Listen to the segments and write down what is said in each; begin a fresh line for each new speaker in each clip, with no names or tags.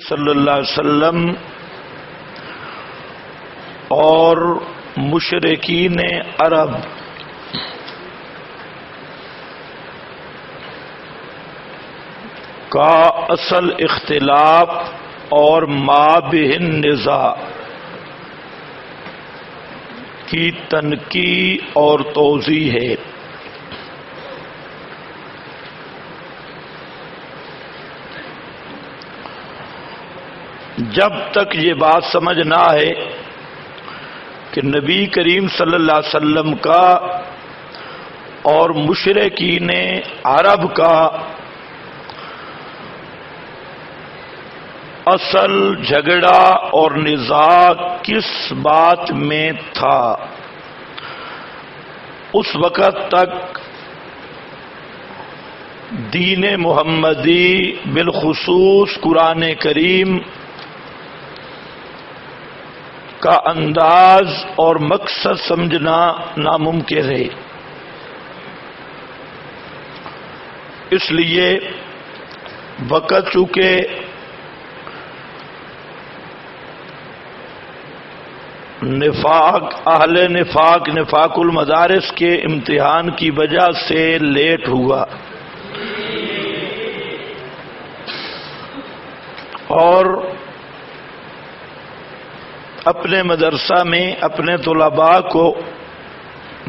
صلی اللہ علیہ وسلم اور مشرکین عرب کا اصل اختلاف اور مابہ النزاع کی تنقیح اور توضیح ہے۔ جب تک یہ بات سمجھ نہ آئے کہ نبی کریم صلی اللہ علیہ وسلم کا اور مشرکین عرب کا اصل جھگڑا اور نزاع کس بات میں تھا، اس وقت تک دین محمدی بالخصوص قرآن کریم کا انداز اور مقصد سمجھنا ناممکن ہے۔ اس لیے وقت چونکہ اہل نفاق المدارس کے امتحان کی وجہ سے لیٹ ہوا اور اپنے مدرسہ میں اپنے طلباء کو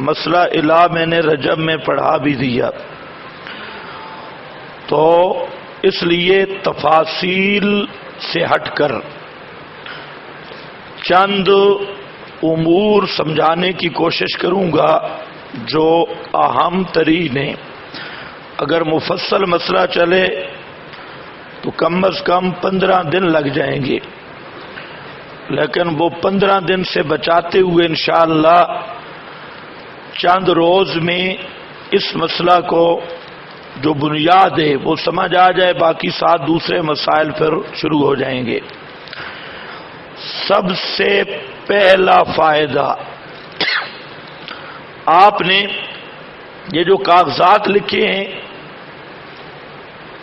مسئلہ الہ میں نے رجب میں پڑھا بھی دیا، تو اس لیے تفاصیل سے ہٹ کر چند امور سمجھانے کی کوشش کروں گا جو اہم ترین ہیں۔ اگر مفصل مسئلہ چلے تو کم از کم 15 دن لگ جائیں گے، لیکن وہ 15 دن سے بچاتے ہوئے انشاءاللہ چند روز میں اس مسئلہ کو جو بنیاد ہے وہ سمجھ آ جائے، باقی 7 دوسرے مسائل پھر شروع ہو جائیں گے۔ سب سے پہلا فائدہ، آپ نے یہ جو کاغذات لکھے ہیں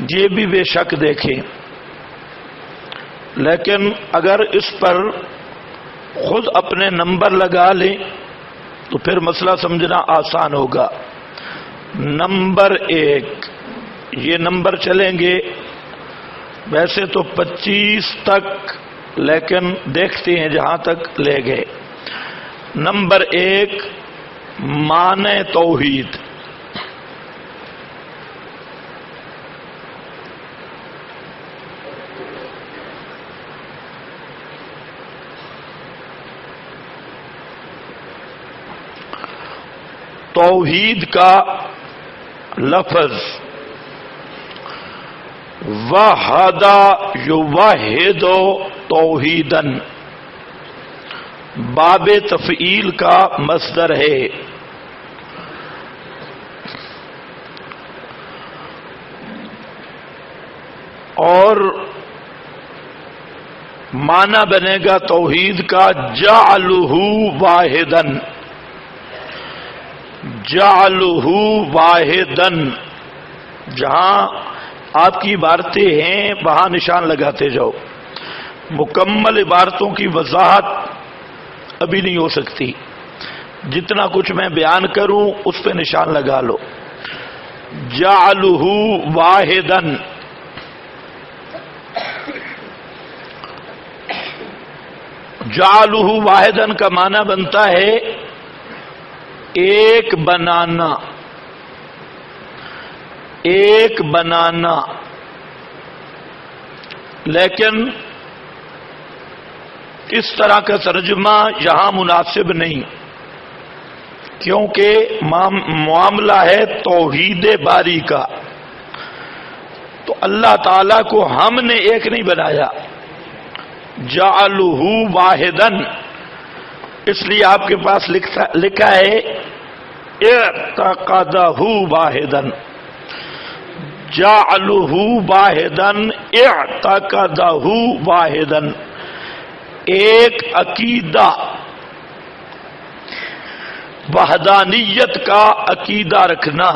یہ بھی بے شک دیکھیں، لیکن اگر اس پر خود اپنے نمبر لگا لیں تو پھر مسئلہ سمجھنا آسان ہوگا۔ نمبر 1، یہ نمبر چلیں گے ویسے تو 25 تک، لیکن دیکھتے ہیں جہاں تک لے گئے۔ نمبر 1، معنی توحید۔ توحید کا لفظ وحد یوحد توحیدن باب تفعیل کا مصدر ہے، اور معنی بنے گا توحید کا جعلہ واحدن، جعلہ واحدن۔ جہاں آپ کی عبارتیں ہیں وہاں نشان لگاتے جاؤ، مکمل عبارتوں کی وضاحت ابھی نہیں ہو سکتی، جتنا کچھ میں بیان کروں اس پہ نشان لگا لو۔ جعلہ واحدن، جعلہ واحدن کا معنی بنتا ہے ایک بنانا، ایک بنانا، لیکن اس طرح کا ترجمہ یہاں مناسب نہیں، کیونکہ معاملہ ہے توحید باری کا، تو اللہ تعالی کو ہم نے ایک نہیں بنایا، جعلہ واحدن، اس لیے آپ کے پاس لکھا ہے اعتقدہ واحدن، جعلہ واحدن اعتقدہ واحدن، ایک عقیدہ، وحدانیت کا عقیدہ رکھنا،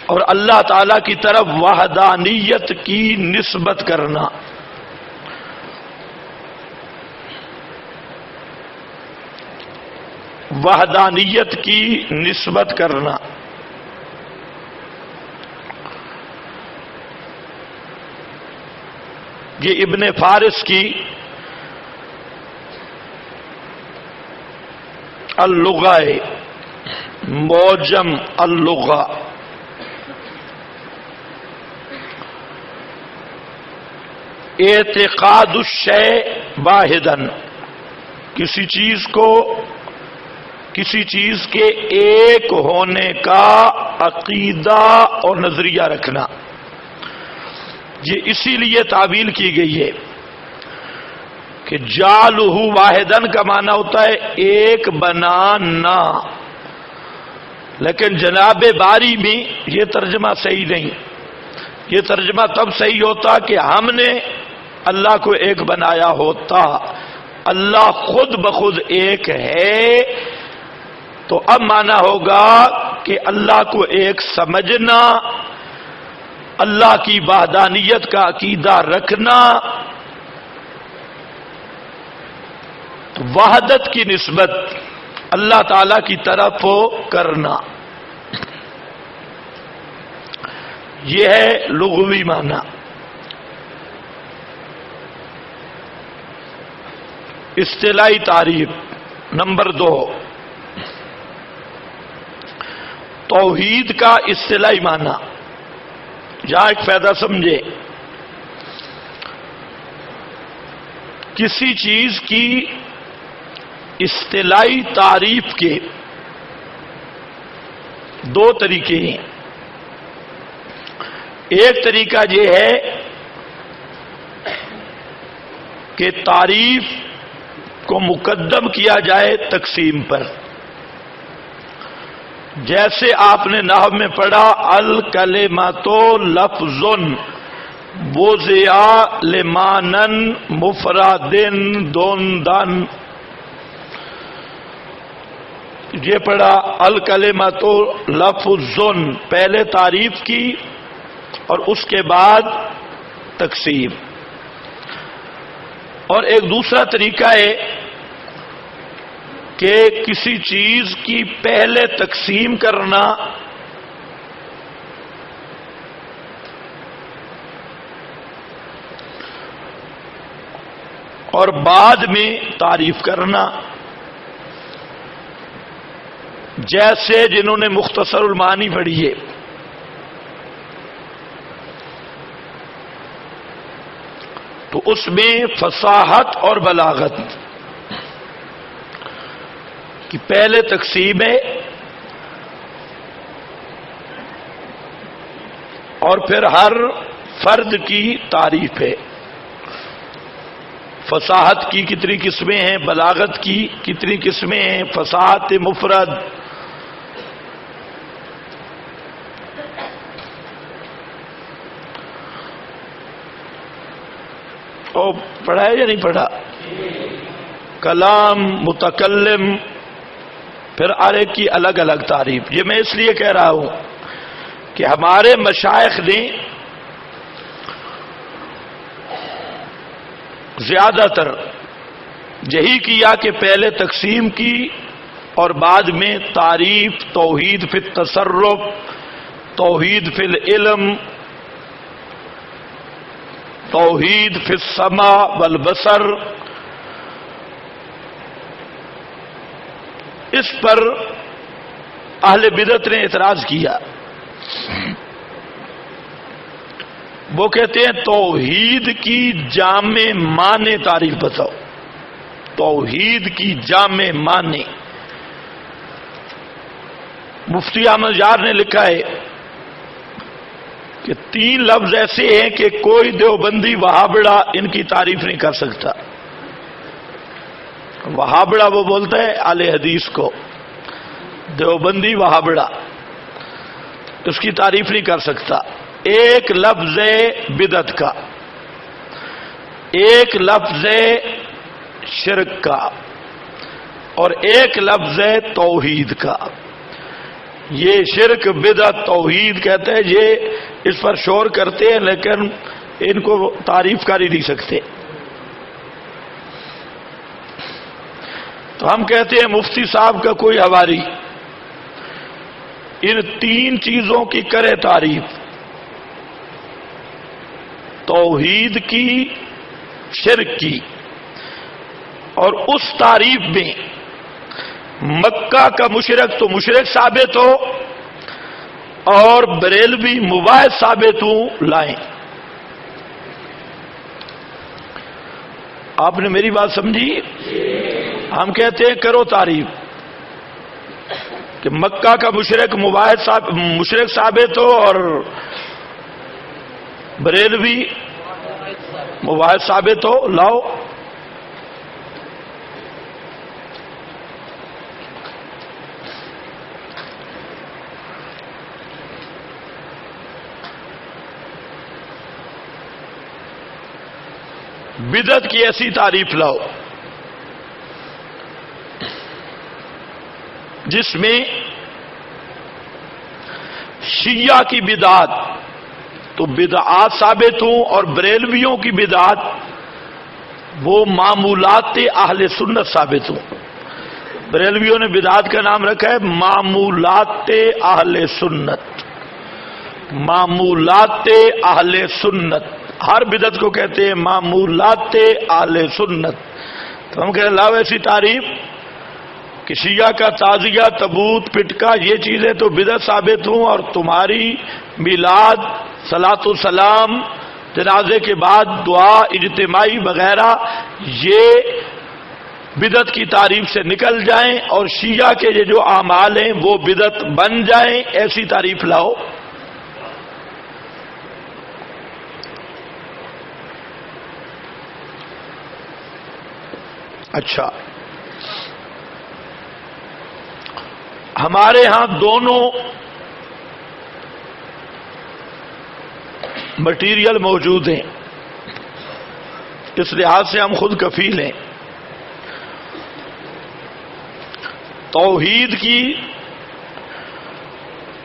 اور اللہ تعالی کی طرف وحدانیت کی نسبت کرنا. وحدانیت کی نسبت کرنا. یہ ابن فارس کی اللغہ موجم اللغہ اعتقاد الشیء واحداً، کسی چیز کے ایک ہونے کا عقیدہ اور نظریہ رکھنا. یہ اسی لیے تعبیل کی گئی ہے کہ جعلہ واحداً کا معنی ہوتا ہے ایک بنانا، لیکن جناب باری میں یہ ترجمہ صحیح نہیں. یہ ترجمہ تب صحیح ہوتا کہ ہم نے اللہ کو ایک بنایا ہوتا. اللہ خود بخود ایک ہے تو اب مانا ہوگا کہ اللہ کو ایک سمجھنا، اللہ کی وحدانیت کا عقیدہ رکھنا، وحدت کی نسبت اللہ تعالی کی طرف کرنا. یہ ہے لغوی معنی. اصطلاحی تعریف نمبر 2، توحید کا اصطلاحی معنی. یہاں ایک فائدہ سمجھے، کسی چیز کی اصطلاحی تعریف کے دو طریقے ہیں. ایک طریقہ یہ ہے کہ تعریف کو مقدم کیا جائے تقسیم پر. جیسے آپ نے نحو میں پڑھا الکلمۃ لفظ وضع لمعنی مفرد دندن. یہ پڑھا الکلمۃ لفظ، پہلے تعریف کی اور اس کے بعد تقسیم. اور ایک دوسرا طریقہ ہے کہ کسی چیز کی پہلے تقسیم کرنا اور بعد میں تعریف کرنا. جیسے جنہوں نے مختصر المعانی پڑھی ہے، تو اس میں فصاحت اور بلاغت کی پہلے تقسیم ہے اور پھر ہر فرد کی تعریف ہے. فصاحت کی کتنی قسمیں ہیں، بلاغت کی کتنی قسمیں ہیں، فصاحت مفرد. پڑھا ہے یا نہیں پڑھا؟ کلام، متکلم، پھر ہر ایک کی الگ الگ تعریف. یہ میں اس لیے کہہ رہا ہوں کہ ہمارے مشائخ نے زیادہ تر یہی کیا کہ پہلے تقسیم کی اور بعد میں تعریف، توحید فی التصرف، توحید فی العلم، توحید فی السمع والبصر. اس پر اہل بدعت نے اعتراض کیا. وہ کہتے ہیں توحید کی جامع معنی تعریف بتاؤ. توحید کی جامع معنی. مفتی احمد یار نے لکھا ہے کہ 3 لفظ ایسے ہیں کہ کوئی دیوبندی وہابڑا ان کی تعریف نہیں کر سکتا. وہابڑا وہ بولتا ہے اہل حدیث کو، دیوبندی وہابڑا اس کی تعریف نہیں کر سکتا. ایک لفظ بدعت کا، ایک لفظ شرک کا، اور ایک لفظ توحید کا. یہ شرک بدعت توحید کہتے ہیں، یہ اس پر شور کرتے ہیں لیکن ان کو تعریف کر ہی نہیں سکتے. تو ہم کہتے ہیں مفتی صاحب کا کوئی حواری ان تین چیزوں کی کرے تعریف، توحید کی، شرک کی، اور اس تعریف میں مکہ کا مشرک تو مشرک ثابت ہو اور بریلوی مباحث ثابت ہوں لائیں. آپ نے میری بات سمجھی؟ ہم کہتے ہیں کرو تعریف کہ مکہ کا مشرک مشرک ثابت ہو اور بریلوی مباحث ثابت ہو، لاؤ. بدعت کی ایسی تعریف لاؤ جس میں شیعہ کی بدعت تو بدعات ثابت ہوں اور بریلویوں کی بدعت وہ معمولات اہل سنت ثابت ہوں. بریلویوں نے بدعت کا نام رکھا ہے معمولات اہل سنت. معمولات اہل سنت، ہر بدعت کو کہتے ہیں معمولات اہل سنت. تو ہم کہتے ہیں لاؤ ایسی تعریف کہ شیعہ کا تعزیہ، تبوت، پٹکا، یہ چیزیں تو بدعت ثابت ہوں اور تمہاری میلاد، صلاۃ و سلام، جنازے کے بعد دعا اجتماعی وغیرہ یہ بدعت کی تعریف سے نکل جائیں اور شیعہ کے یہ جو اعمال ہیں وہ بدعت بن جائیں. ایسی تعریف لاؤ. اچھا، ہمارے ہاں دونوں مٹیریل موجود ہیں، اس لحاظ سے ہم خود کفیل ہیں. توحید کی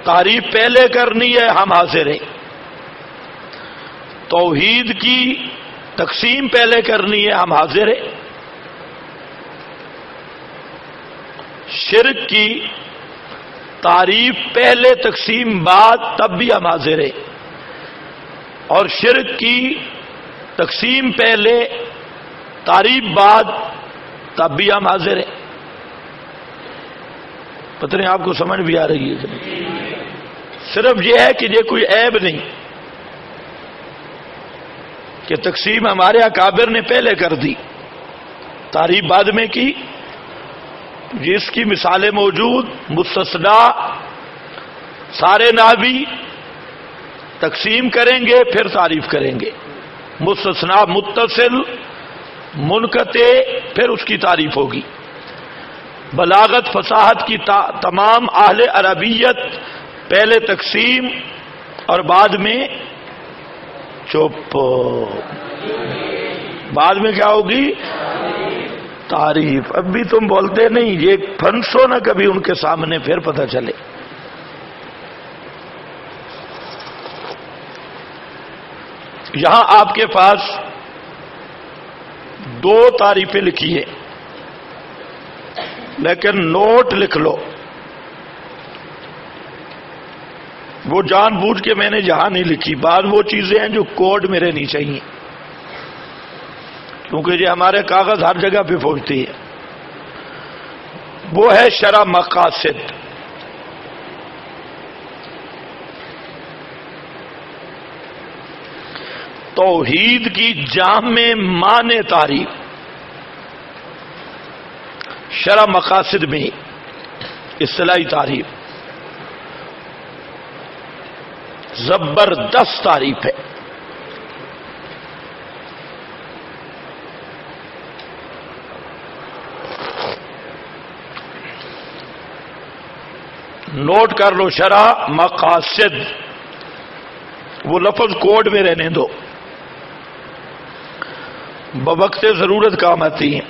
تعریف پہلے کرنی ہے، ہم حاضر ہیں. توحید کی تقسیم پہلے کرنی ہے، ہم حاضر ہیں. شرک کی تعریف پہلے تقسیم بعد تب بھی ہم حاضر ہیں، اور شرک کی تقسیم پہلے تعریف بعد تب بھی ہم حاضر ہیں. پتہ نہیں آپ کو سمجھ بھی آ رہی ہے؟ صرف یہ ہے کہ یہ کوئی عیب نہیں کہ تقسیم ہمارے اکابر نے پہلے کر دی، تعریف بعد میں کی. جس کی مثالیں موجود، مستثنا سارے نحوی تقسیم کریں گے پھر تعریف کریں گے. مستثنا متصل منقطع پھر اس کی تعریف ہوگی. بلاغت فصاحت کی تمام اہل عربیت پہلے تقسیم اور بعد میں چپ. بعد میں کیا ہوگی؟ تعریف. اب بھی تم بولتے نہیں، یہ پھنسو نہ کبھی ان کے سامنے، پھر پتہ چلے. یہاں آپ کے پاس دو تعریفیں لکھی ہیں، لیکن نوٹ لکھ لو. وہ جان بوجھ کے میں نے یہاں نہیں لکھی. بعض وہ چیزیں ہیں جو کوڈ میں رہنی چاہیے کیونکہ یہ ہمارے کاغذ ہر جگہ پہ پہنچتی ہے. وہ ہے شرع مقاصد. توحید کی جامع معنی تعریف شرع مقاصد میں اصطلاحی تعریف زبردست تعریف ہے. نوٹ کر لو، شرع مقاصد. وہ لفظ کوڈ میں رہنے دو، بوقت ضرورت کام آتی ہیں.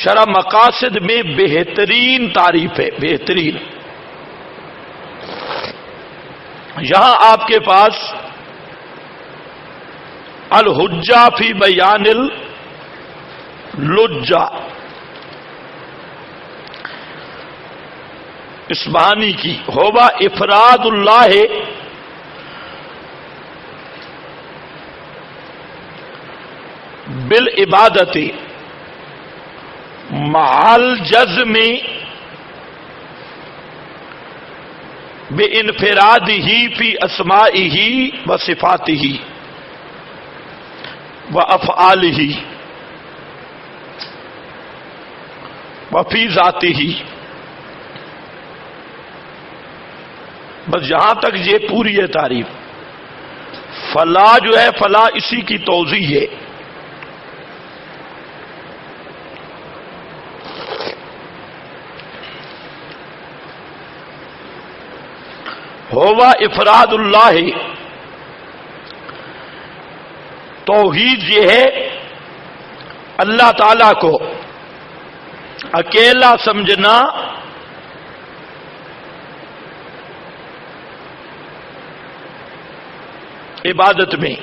شرح مقاصد میں بہترین تعریف ہے، بہترین. یہاں آپ کے پاس الحجہ فی بیان اللجہ اصبہانی کی ہوبا افراد اللہ بالعبادت مع الجزم بانفرادہ فی اسمائہ و صفاتہ و افعالہ و فی ذاتہ. بس یہاں تک یہ پوری ہے تعریف. فلاح جو ہے فلاح اسی کی توضیح ہے. ہوا افراد اللہ، توحید یہ ہے اللہ تعالی کو اکیلا سمجھنا عبادت میں،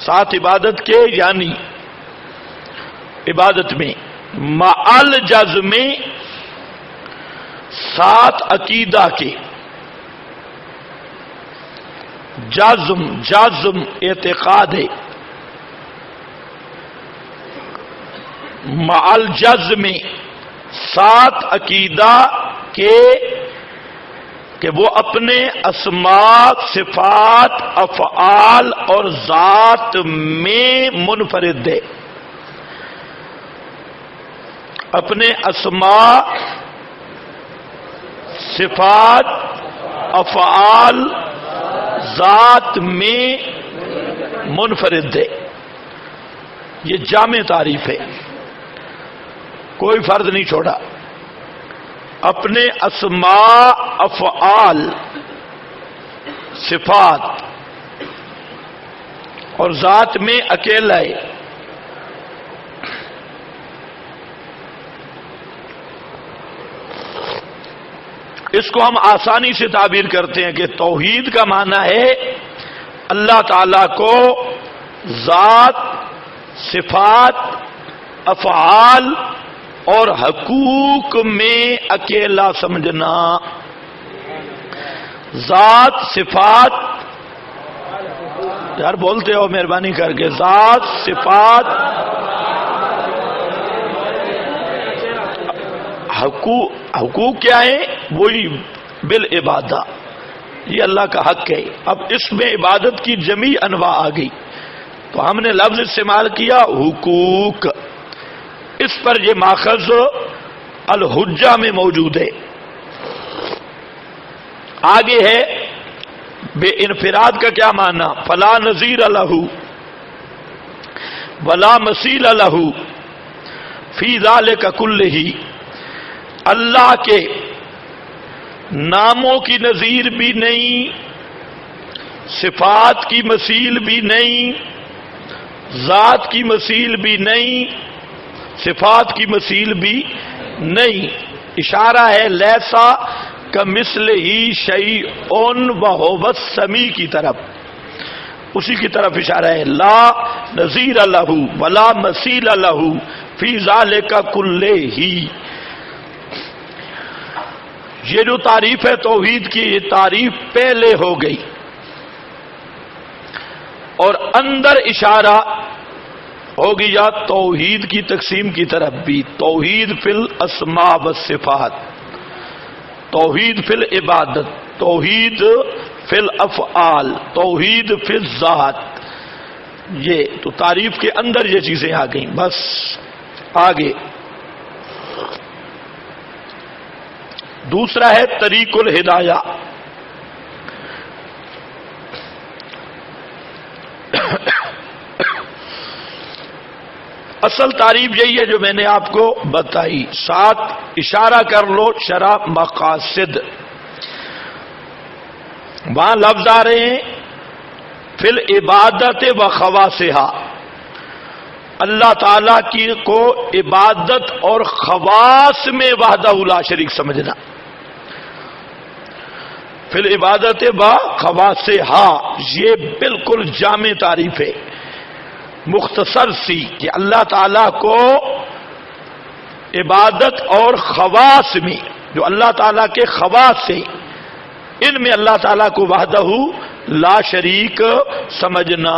ساتھ عبادت کے یعنی عبادت میں مع الجزم میں ساتھ عقیدہ کے. جازم اعتقاد ہے، مع الجزم میں ساتھ عقیدہ کے کہ وہ اپنے اسماء، صفات، افعال اور ذات میں منفرد ہے. اپنے اسماء، صفات، افعال، ذات میں منفرد ہے. یہ جامع تعریف ہے، کوئی فرد نہیں چھوڑا. اپنے اسماء، افعال، صفات اور ذات میں اکیلا ہے. اس کو ہم آسانی سے تعبیر کرتے ہیں کہ توحید کا معنی ہے اللہ تعالی کو ذات، صفات، افعال اور حقوق میں اکیلا سمجھنا. ذات، صفات، یار بولتے ہو مہربانی کر کے، ذات، صفات، حقوق کیا ہے؟ وہی بالعبادہ، یہ اللہ کا حق ہے. اب اس میں عبادت کی جمیع انواع آ گئی تو ہم نے لفظ استعمال کیا حقوق. اس پر یہ ماخذ الحجہ میں موجود ہے. آگے ہے بے انفراد کا کیا معنی؟ فلا نظیر لہ ولا مثیل لہ فی ذلک کلہ. اللہ کے ناموں کی نظیر بھی نہیں، صفات کی مثیل بھی نہیں، ذات کی مثیل بھی نہیں، صفات کی مثیل بھی نہیں. اشارہ ہے لیسا کمثلہ شیء وہو السمیع کی طرف، اسی کی طرف اشارہ ہے. لا نظیر لہ ولا مثیل لہ فی ذلک کلہ. یہ جو تعریف ہے توحید کی، یہ تعریف پہلے ہو گئی اور اندر اشارہ ہو گیا توحید کی تقسیم کی طرف بھی. توحید فی الاسماء والصفات، توحید فی العبادت، توحید فی الافعال، توحید فی الذات. یہ تو تعریف کے اندر یہ چیزیں آ گئیں. بس آگے دوسرا ہے طریق الہدایہ. اصل تعریف یہی ہے جو میں نے آپ کو بتائی. ساتھ اشارہ کر لو شرح مقاصد. وہاں لفظ آ رہے ہیں فی العبادت و خواصہا، اللہ تعالیٰ کی کو عبادت اور خواص میں وحدہ لا شریک سمجھنا. فی العبادت با خواصہا، یہ بالکل جامع تعریف ہے، مختصر سی، کہ اللہ تعالیٰ کو عبادت اور خواص میں، جو اللہ تعالیٰ کے خواص ہیں، ان میں اللہ تعالیٰ کو وحدہ لا شریک سمجھنا.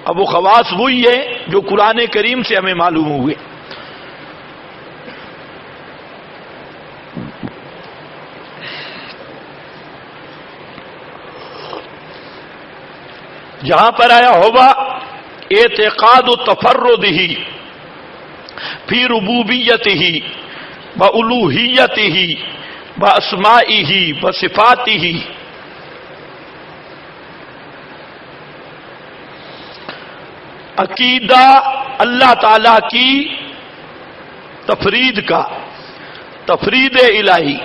اب وہ خواص وہی ہے جو قرآن کریم سے ہمیں معلوم ہوئے. جہاں پر آیا ہوگا اعتقاد تفردہ فی ربوبیتہ و الوہیتہ و اسمائہ و صفاتہ، عقیدہ اللہ تعالی کی تفرید کا، تفرید الہی،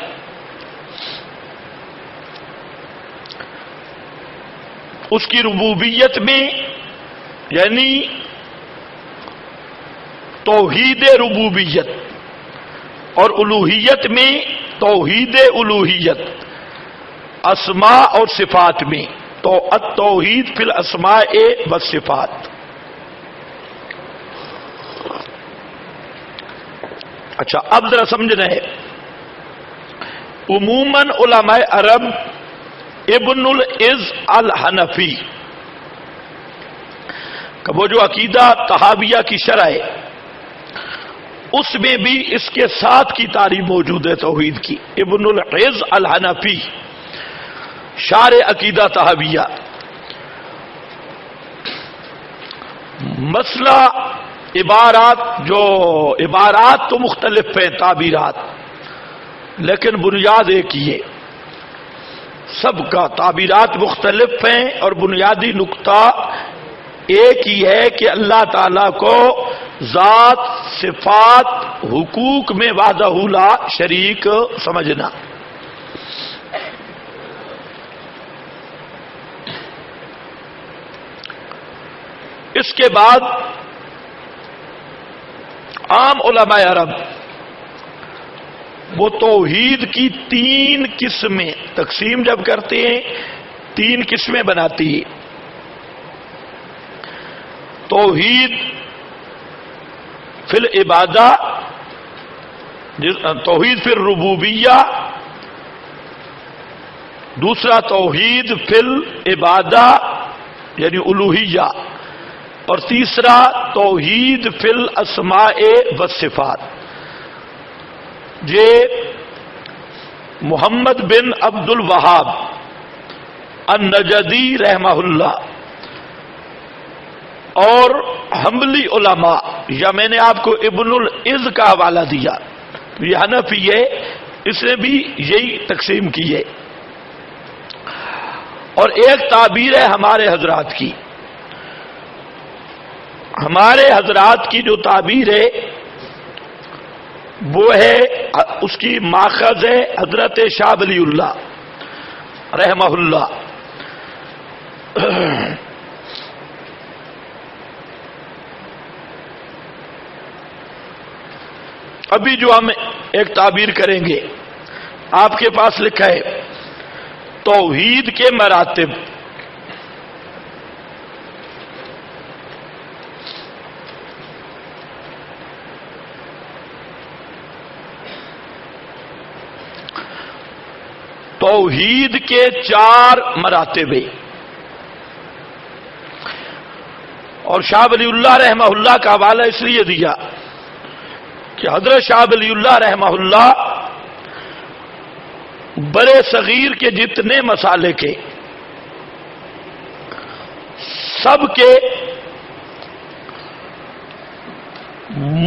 اس کی ربوبیت میں یعنی توحید ربوبیت، اور الوہیت میں توحید الوہیت، اسماء اور صفات میں تو التوحید فی الاسماء والصفات. اچھا اب ذرا سمجھ رہے، عموماً علماء عرب ابن العز الحنفی کا وہ جو عقیدہ طحاویہ کی شرح ہے، اس میں بھی اس کے ساتھ کی تعریف موجود ہے توحید کی. ابن العز الحنفی شارح عقیدہ طحاویہ. مسئلہ عبارات تو مختلف ہیں، تعبیرات، لیکن بنیاد ایک ہی ہے. سب کا تعبیرات مختلف ہیں اور بنیادی نقطہ ایک ہی ہے کہ اللہ تعالیٰ کو ذات، صفات، حقوق میں وحدہ لا شریک سمجھنا. اس کے بعد عام علماء عرب وہ توحید کی 3 قسمیں تقسیم جب کرتے ہیں، 3 قسمیں بناتی ہے. توحید فی العبادہ، توحید فی الربوبیہ، دوسرا توحید فی العبادہ یعنی الوہیہ، اور تیسرا توحید فی الاسماء والصفات. یہ محمد بن عبد الوہاب النجدی رحمہ اللہ اور حنبلی علماء، یا میں نے آپ کو ابن العز کا حوالہ دیا، یہ حنفی ہے، اس نے بھی یہی تقسیم کی ہے. اور ایک تعبیر ہے ہمارے حضرات کی، ہمارے حضرات کی جو تعبیر ہے وہ ہے، اس کی ماخذ ہے حضرت شاہ ولی اللہ رحمہ اللہ. ابھی جو ہم ایک تعبیر کریں گے، آپ کے پاس لکھا ہے توحید کے مراتب. توحید کے 4 مراتب ہیں، اور شاہ ولی اللہ رحمہ اللہ کا حوالہ اس لیے دیا کہ حضرت شاہ ولی اللہ رحمہ اللہ بڑے صغیر کے جتنے مسالے کے سب کے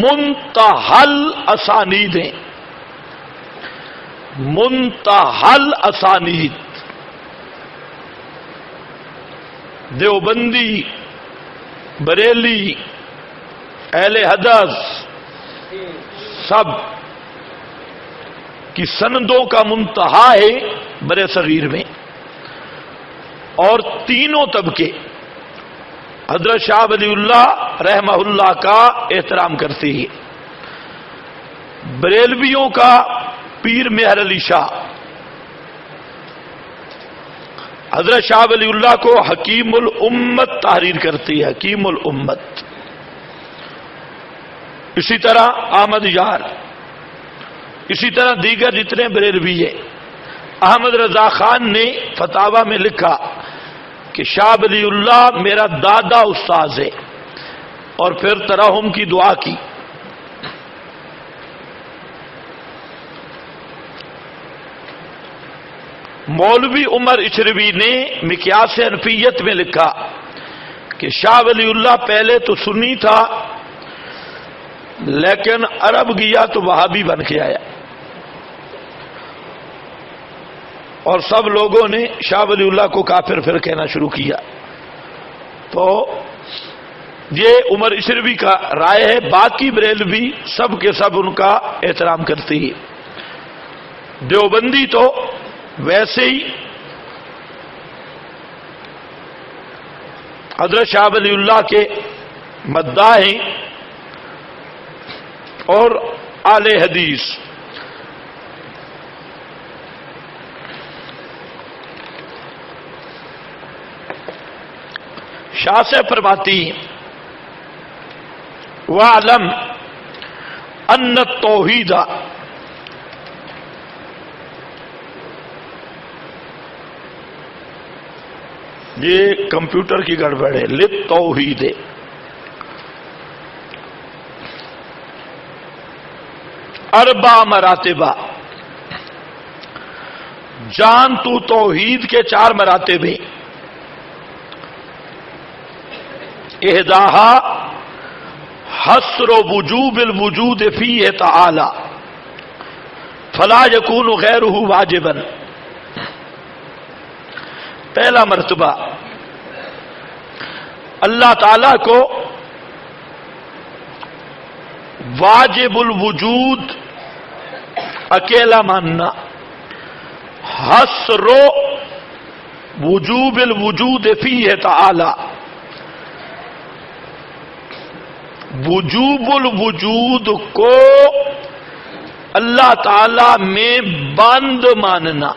منتہل اسانید ہیں، منتہل اسانید. دیوبندی، بریلی، اہل حدیث سب کی سندوں کا منتہا ہے برے صغیر میں. اور تینوں طبقے حضرت شاہ ولی اللہ رحمہ اللہ کا احترام کرتی ہے. بریلویوں کا پیر مہر علی شاہ حضرت شاہ ولی اللہ کو حکیم الامت تحریر کرتی ہے، حکیم الامت. اسی طرح احمد یار، اسی طرح دیگر جتنے بریلوی ہیں. احمد رضا خان نے فتاوی میں لکھا کہ شاہ ولی اللہ میرا دادا استاذ ہے، اور پھر ترحم کی دعا کی. مولوی عمر اچھروی نے مقیاس حنفیت میں لکھا کہ شاہ ولی اللہ پہلے تو سنی تھا، لیکن عرب گیا تو وہابی بن کے آیا، اور سب لوگوں نے شاہ ولی اللہ کو کافر پھر کہنا شروع کیا. تو یہ عمر اچھروی کا رائے ہے. باقی بریلوی سب کے سب ان کا احترام کرتی ہے. دیوبندی تو ویسے ہی حضرت شاہ ولی اللہ کے مداح ہیں اور اہل حدیث. شاہ سے فرماتی وَعْلَمْ أَنَّ التَّوْحِيدَ، یہ کمپیوٹر کی گڑبڑ ہے، لِلتَّوْحِيدِ، اربع مراتبہ، جان تو توحید کے 4 مراتب ہیں. احداہا حصر وجوب الوجود فیہ تعالی فلا یکون غیرہ واجبا. پہلا مرتبہ اللہ تعالی کو واجب الوجود اکیلا ماننا. حصر وجوب الوجود فیہ تعالی، وجوب الوجود کو اللہ تعالی میں بند ماننا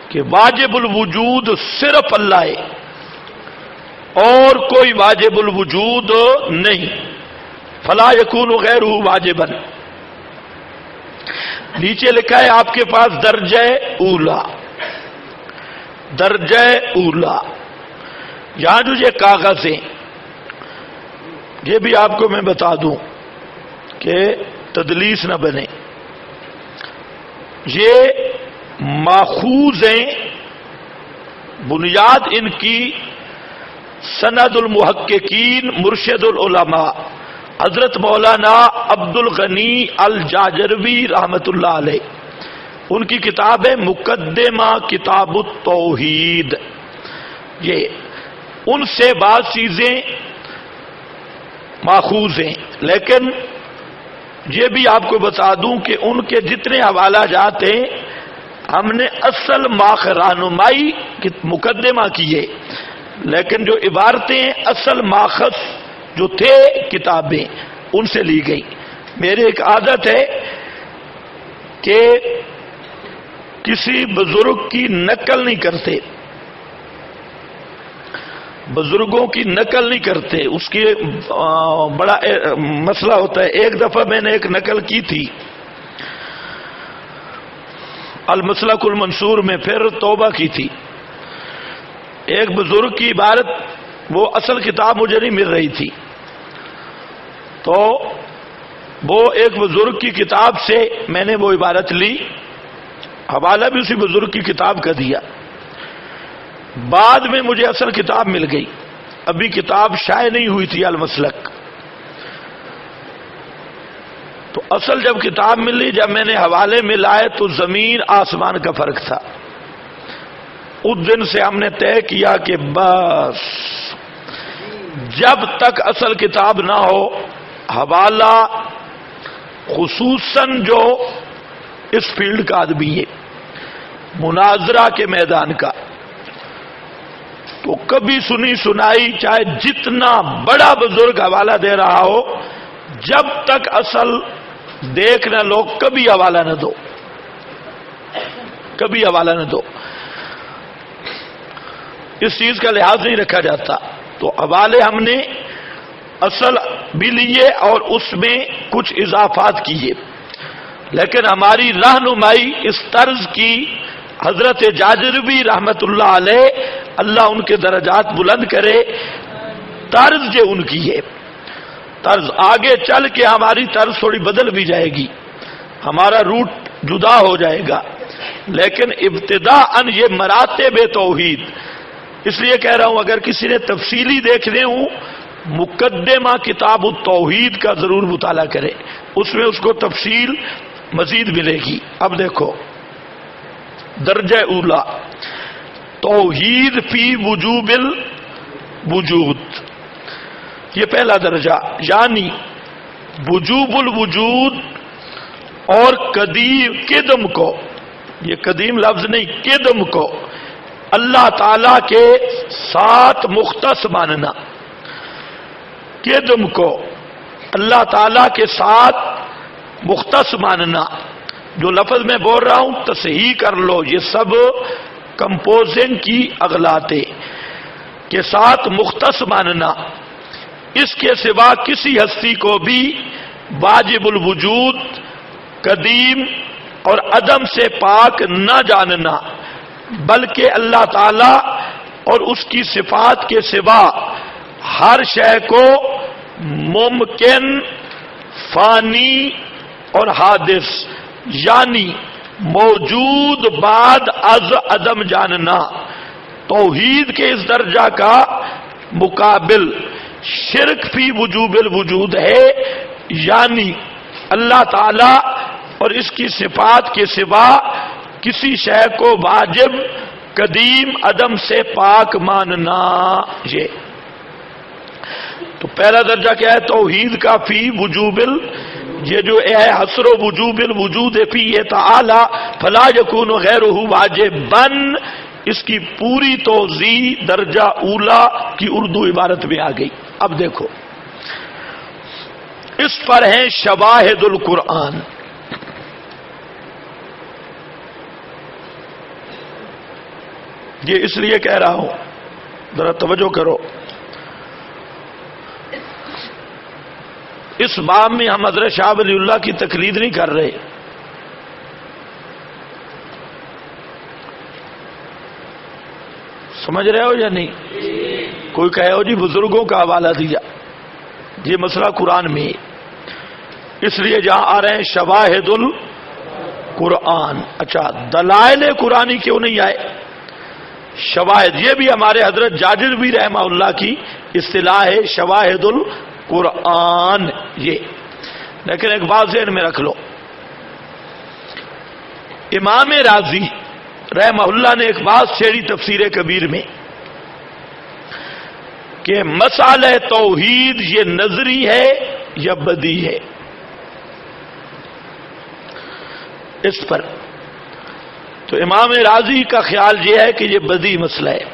کہ واجب الوجود صرف اللہ ہے اور کوئی واجب الوجود نہیں. فلا یکون غیرہ واجبا. نیچے لکھا ہے آپ کے پاس درجہ اولا، درجہ اولا. یہاں جو یہ کاغذ ہیں، یہ بھی آپ کو میں بتا دوں کہ تدلیس نہ بنے. یہ ماخوذ ہیں، بنیاد ان کی سند المحققین مرشد العلماء حضرت مولانا عبد الغنی الجاجروی رحمت اللہ علیہ. ان کی کتاب ہے مقدمہ کتاب التوحید. یہ ان سے بعض چیزیں ماخوذ ہیں، لیکن یہ بھی آپ کو بتا دوں کہ ان کے جتنے حوالہ جات ہیں ہم نے اصل رہنمائی مقدمہ کیے، لیکن جو عبارتیں اصل ماخذ جو تھے کتابیں ان سے لی گئی. میری ایک عادت ہے کہ کسی بزرگ کی نقل نہیں کرتے، بزرگوں کی نقل نہیں کرتے. اس کی بڑا مسئلہ ہوتا ہے. ایک دفعہ میں نے ایک نقل کی تھی المسلک المنصور میں، پھر توبہ کی تھی. ایک بزرگ کی عبارت، وہ اصل کتاب مجھے نہیں مل رہی تھی، تو وہ ایک بزرگ کی کتاب سے میں نے وہ عبارت لی، حوالہ بھی اسی بزرگ کی کتاب کا دیا. بعد میں مجھے اصل کتاب مل گئی، ابھی کتاب شائع نہیں ہوئی تھی المسلک. تو اصل جب کتاب ملی، جب میں نے حوالے میں لائے تو زمین آسمان کا فرق تھا. اس دن سے ہم نے طے کیا کہ بس جب تک اصل کتاب نہ ہو، حوالہ خصوصاً جو اس فیلڈ کا آدمی ہے، مناظرہ کے میدان کا، تو کبھی سنی سنائی چاہے جتنا بڑا بزرگ حوالہ دے رہا ہو، جب تک اصل دیکھ نہ لو کبھی حوالہ نہ دو، کبھی حوالہ نہ دو۔ اس چیز کا لحاظ نہیں رکھا جاتا۔ تو حوالے ہم نے اصل بھی لیے اور اس میں کچھ اضافات کیے، لیکن ہماری رہنمائی اس طرز کی حضرت جاجربی رحمت اللہ علیہ، اللہ ان کے درجات بلند کرے، طرز جو ان کی ہے، طرز آگے چل کے ہماری طرز تھوڑی بدل بھی جائے گی، ہمارا روٹ جدا ہو جائے گا، لیکن ابتداءً یہ مراتب توحید۔ اس لیے کہہ رہا ہوں اگر کسی نے تفصیلی دیکھنے ہوں، مقدمہ کتاب التوحید کا ضرور مطالعہ کرے، اس میں اس کو تفصیل مزید ملے گی۔ اب دیکھو درجہ اولا توحید فی وجوب الوجود، یہ پہلا درجہ، یعنی وجوب الوجود اور قدم کو، یہ قدیم لفظ نہیں، قدم کو اللہ تعالی کے ساتھ مختص ماننا، قدم کو اللہ تعالی کے ساتھ مختص ماننا۔ جو لفظ میں بول رہا ہوں تصحیح کر لو، یہ سب کمپوزنگ کی اغلاطیں، کے ساتھ مختص ماننا، اس کے سوا کسی ہستی کو بھی واجب الوجود، قدیم اور عدم سے پاک نہ جاننا، بلکہ اللہ تعالی اور اس کی صفات کے سوا ہر شے کو ممکن، فانی اور حادث، یعنی موجود بعد از عدم جاننا۔ توحید کے اس درجہ کا مقابل شرک فی وجوب الوجود ہے، یعنی اللہ تعالی اور اس کی صفات کے سوا کسی شے کو واجب، قدیم، عدم سے پاک ماننا۔ یہ تو پہلا درجہ کیا ہے توحید کا فی وجوب یہ جو ہے حصر وجوب الوجود فی تعالی فلا یکون غیرہ واجبا، اس کی پوری توضیح درجہ اولا کی اردو عبارت میں آ گئی۔ اب دیکھو اس پر ہیں شواہد القرآن۔ یہ اس لیے کہہ رہا ہوں، ذرا توجہ کرو، اس باب میں ہم حضرت شاہ ولی اللہ کی تقلید نہیں کر رہے، سمجھ رہے ہو یا نہیں؟ کوئی کہے ہو جی بزرگوں کا حوالہ دیا، یہ مسئلہ قرآن میں، اس لیے جہاں آ رہے ہیں شواہد القرآن۔ اچھا دلائل قرآنی کیوں نہیں آئے؟ شواہد یہ بھی ہمارے حضرت جاجربی رحمہ اللہ کی اصطلاح ہے، شواہد القرآن یہ، لیکن ایک بات ذہن میں رکھ لو، امام رازی رحمہ اللہ نے ایک بات چھیڑی تفسیر کبیر میں کہ مسئلہ توحید یہ نظری ہے یا بدی ہے، اس پر تو امام رازی کا خیال یہ ہے کہ یہ بدی مسئلہ ہے،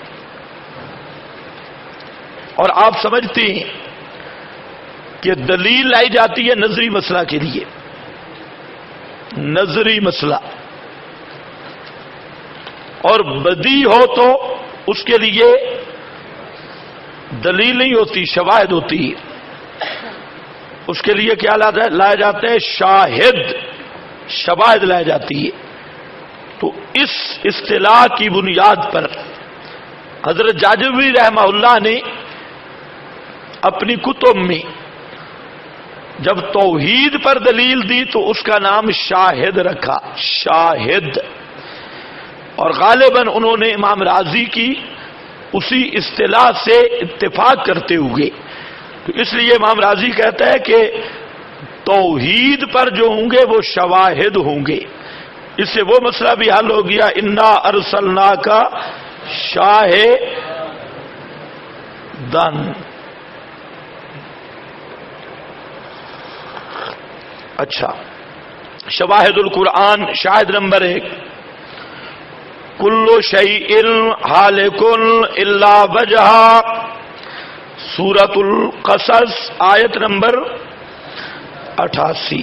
اور آپ سمجھتے ہیں کہ دلیل لائی جاتی ہے نظری مسئلہ کے لیے، نظری مسئلہ، اور بدی ہو تو اس کے لیے دلیل نہیں ہوتی، شواہد ہوتی ہے، اس کے لیے کیا لایا جاتا ہے؟ شاہد، شواہد لائی جاتی ہے۔ تو اس اصطلاح کی بنیاد پر حضرت جاجربی رحمہ اللہ نے اپنی کتب میں جب توحید پر دلیل دی تو اس کا نام شاہد رکھا، شاہد، اور غالباً انہوں نے امام رازی کی اسی اصطلاح سے اتفاق کرتے ہوئے، تو اس لیے امام رازی کہتا ہے کہ توحید پر جو ہوں گے وہ شواہد ہوں گے، اس سے وہ مسئلہ بھی حل ہو گیا، انا ارسلناک شاہدن۔ اچھا شواہد القرآن، شاہد نمبر 1 کل شیء ہالک الا وجہہ، سورۃ القصص آیت نمبر 88۔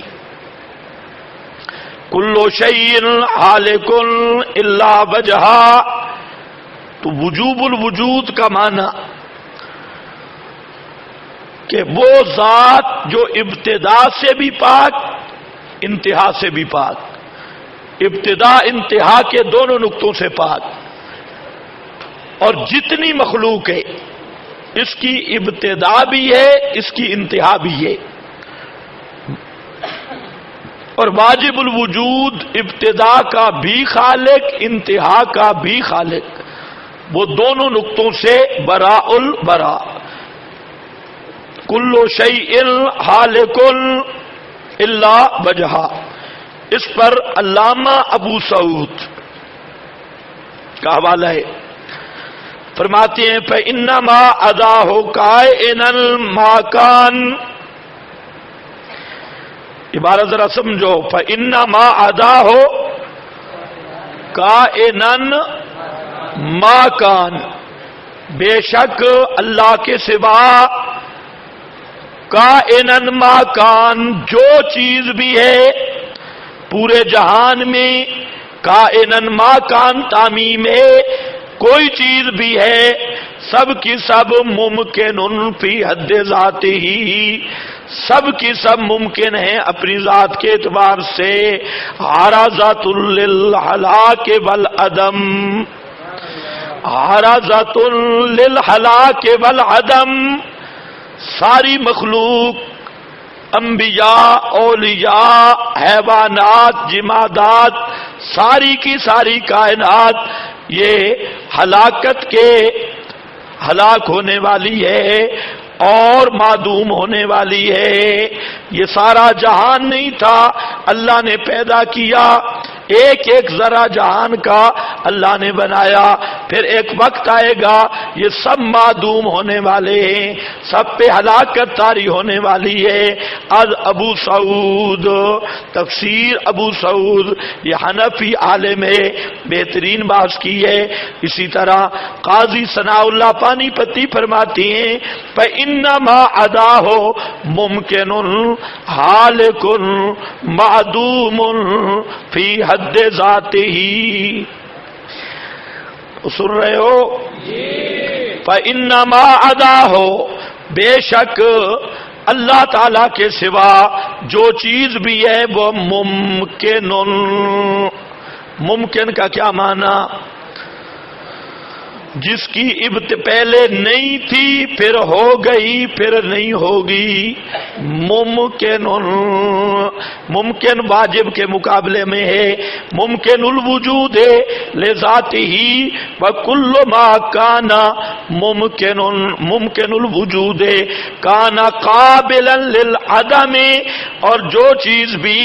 کل شیء ہالک الا وجہہ، تو وجوب الوجود کا معنی کہ وہ ذات جو ابتدا سے بھی پاک، انتہا سے بھی پاک، ابتدا انتہا کے دونوں نقطوں سے پاک، اور جتنی مخلوق ہے اس کی ابتدا بھی ہے، اس کی انتہا بھی ہے۔ اور واجب الوجود ابتدا کا بھی خالق، انتہا کا بھی خالق، وہ دونوں نقطوں سے براء البراء۔ کل شیء ہالک الا وجہہ، اس پر علامہ ابو سعود کا حوالہ ہے، فرماتے ہیں فإنما أداه کائنا ما کان، عبارت ذرا سمجھو، فإنما أداه کائنا ما کان، بے شک اللہ کے سوا کائنا ما کان، جو چیز بھی ہے پورے جہان میں، کائنا ما کان تعمیم ہے، کوئی چیز بھی ہے، سب کی سب ممکن فی حد ذاتہ، سب کی سب ممکن ہے اپنی ذات کے اعتبار سے، عارضۃ للہلاک والعدم، عارضۃ للہلاک والعدم، ساری مخلوق، انبیاء، اولیاء، حیوانات، جمادات، ساری کی ساری کائنات یہ ہلاکت کے ہلاک ہونے والی ہے اور معدوم ہونے والی ہے۔ یہ سارا جہان نہیں تھا، اللہ نے پیدا کیا، ایک ایک ذرہ جہان کا اللہ نے بنایا، پھر ایک وقت آئے گا یہ سب معدوم ہونے والے ہیں، سب پہ ہلاکت طاری ہونے والی ہے۔ از ابو سعود، تفسیر ابو سعود، یہ حنفی عالم ہے، بہترین بات کی ہے۔ اسی طرح قاضی ثناء اللہ پانی پتی فرماتی ہیں فإنما أداه ممکن حالک معدوم فی حد ذاتہ، سن رہے ہو؟ فإنما أداه، بے شک اللہ تعالی کے سوا جو چیز بھی ہے وہ ممکن، ممکن کا کیا معنی؟ جس کی پہلے نہیں تھی پھر ہو گئی پھر نہیں ہوگی، ممکن، ممکن واجب کے مقابلے میں ہے، ممکن الوجود ہے لذاتہ، وکل ما کان ممکن، ممکن الوجود ہے کان قابلا للعدم، اور جو چیز بھی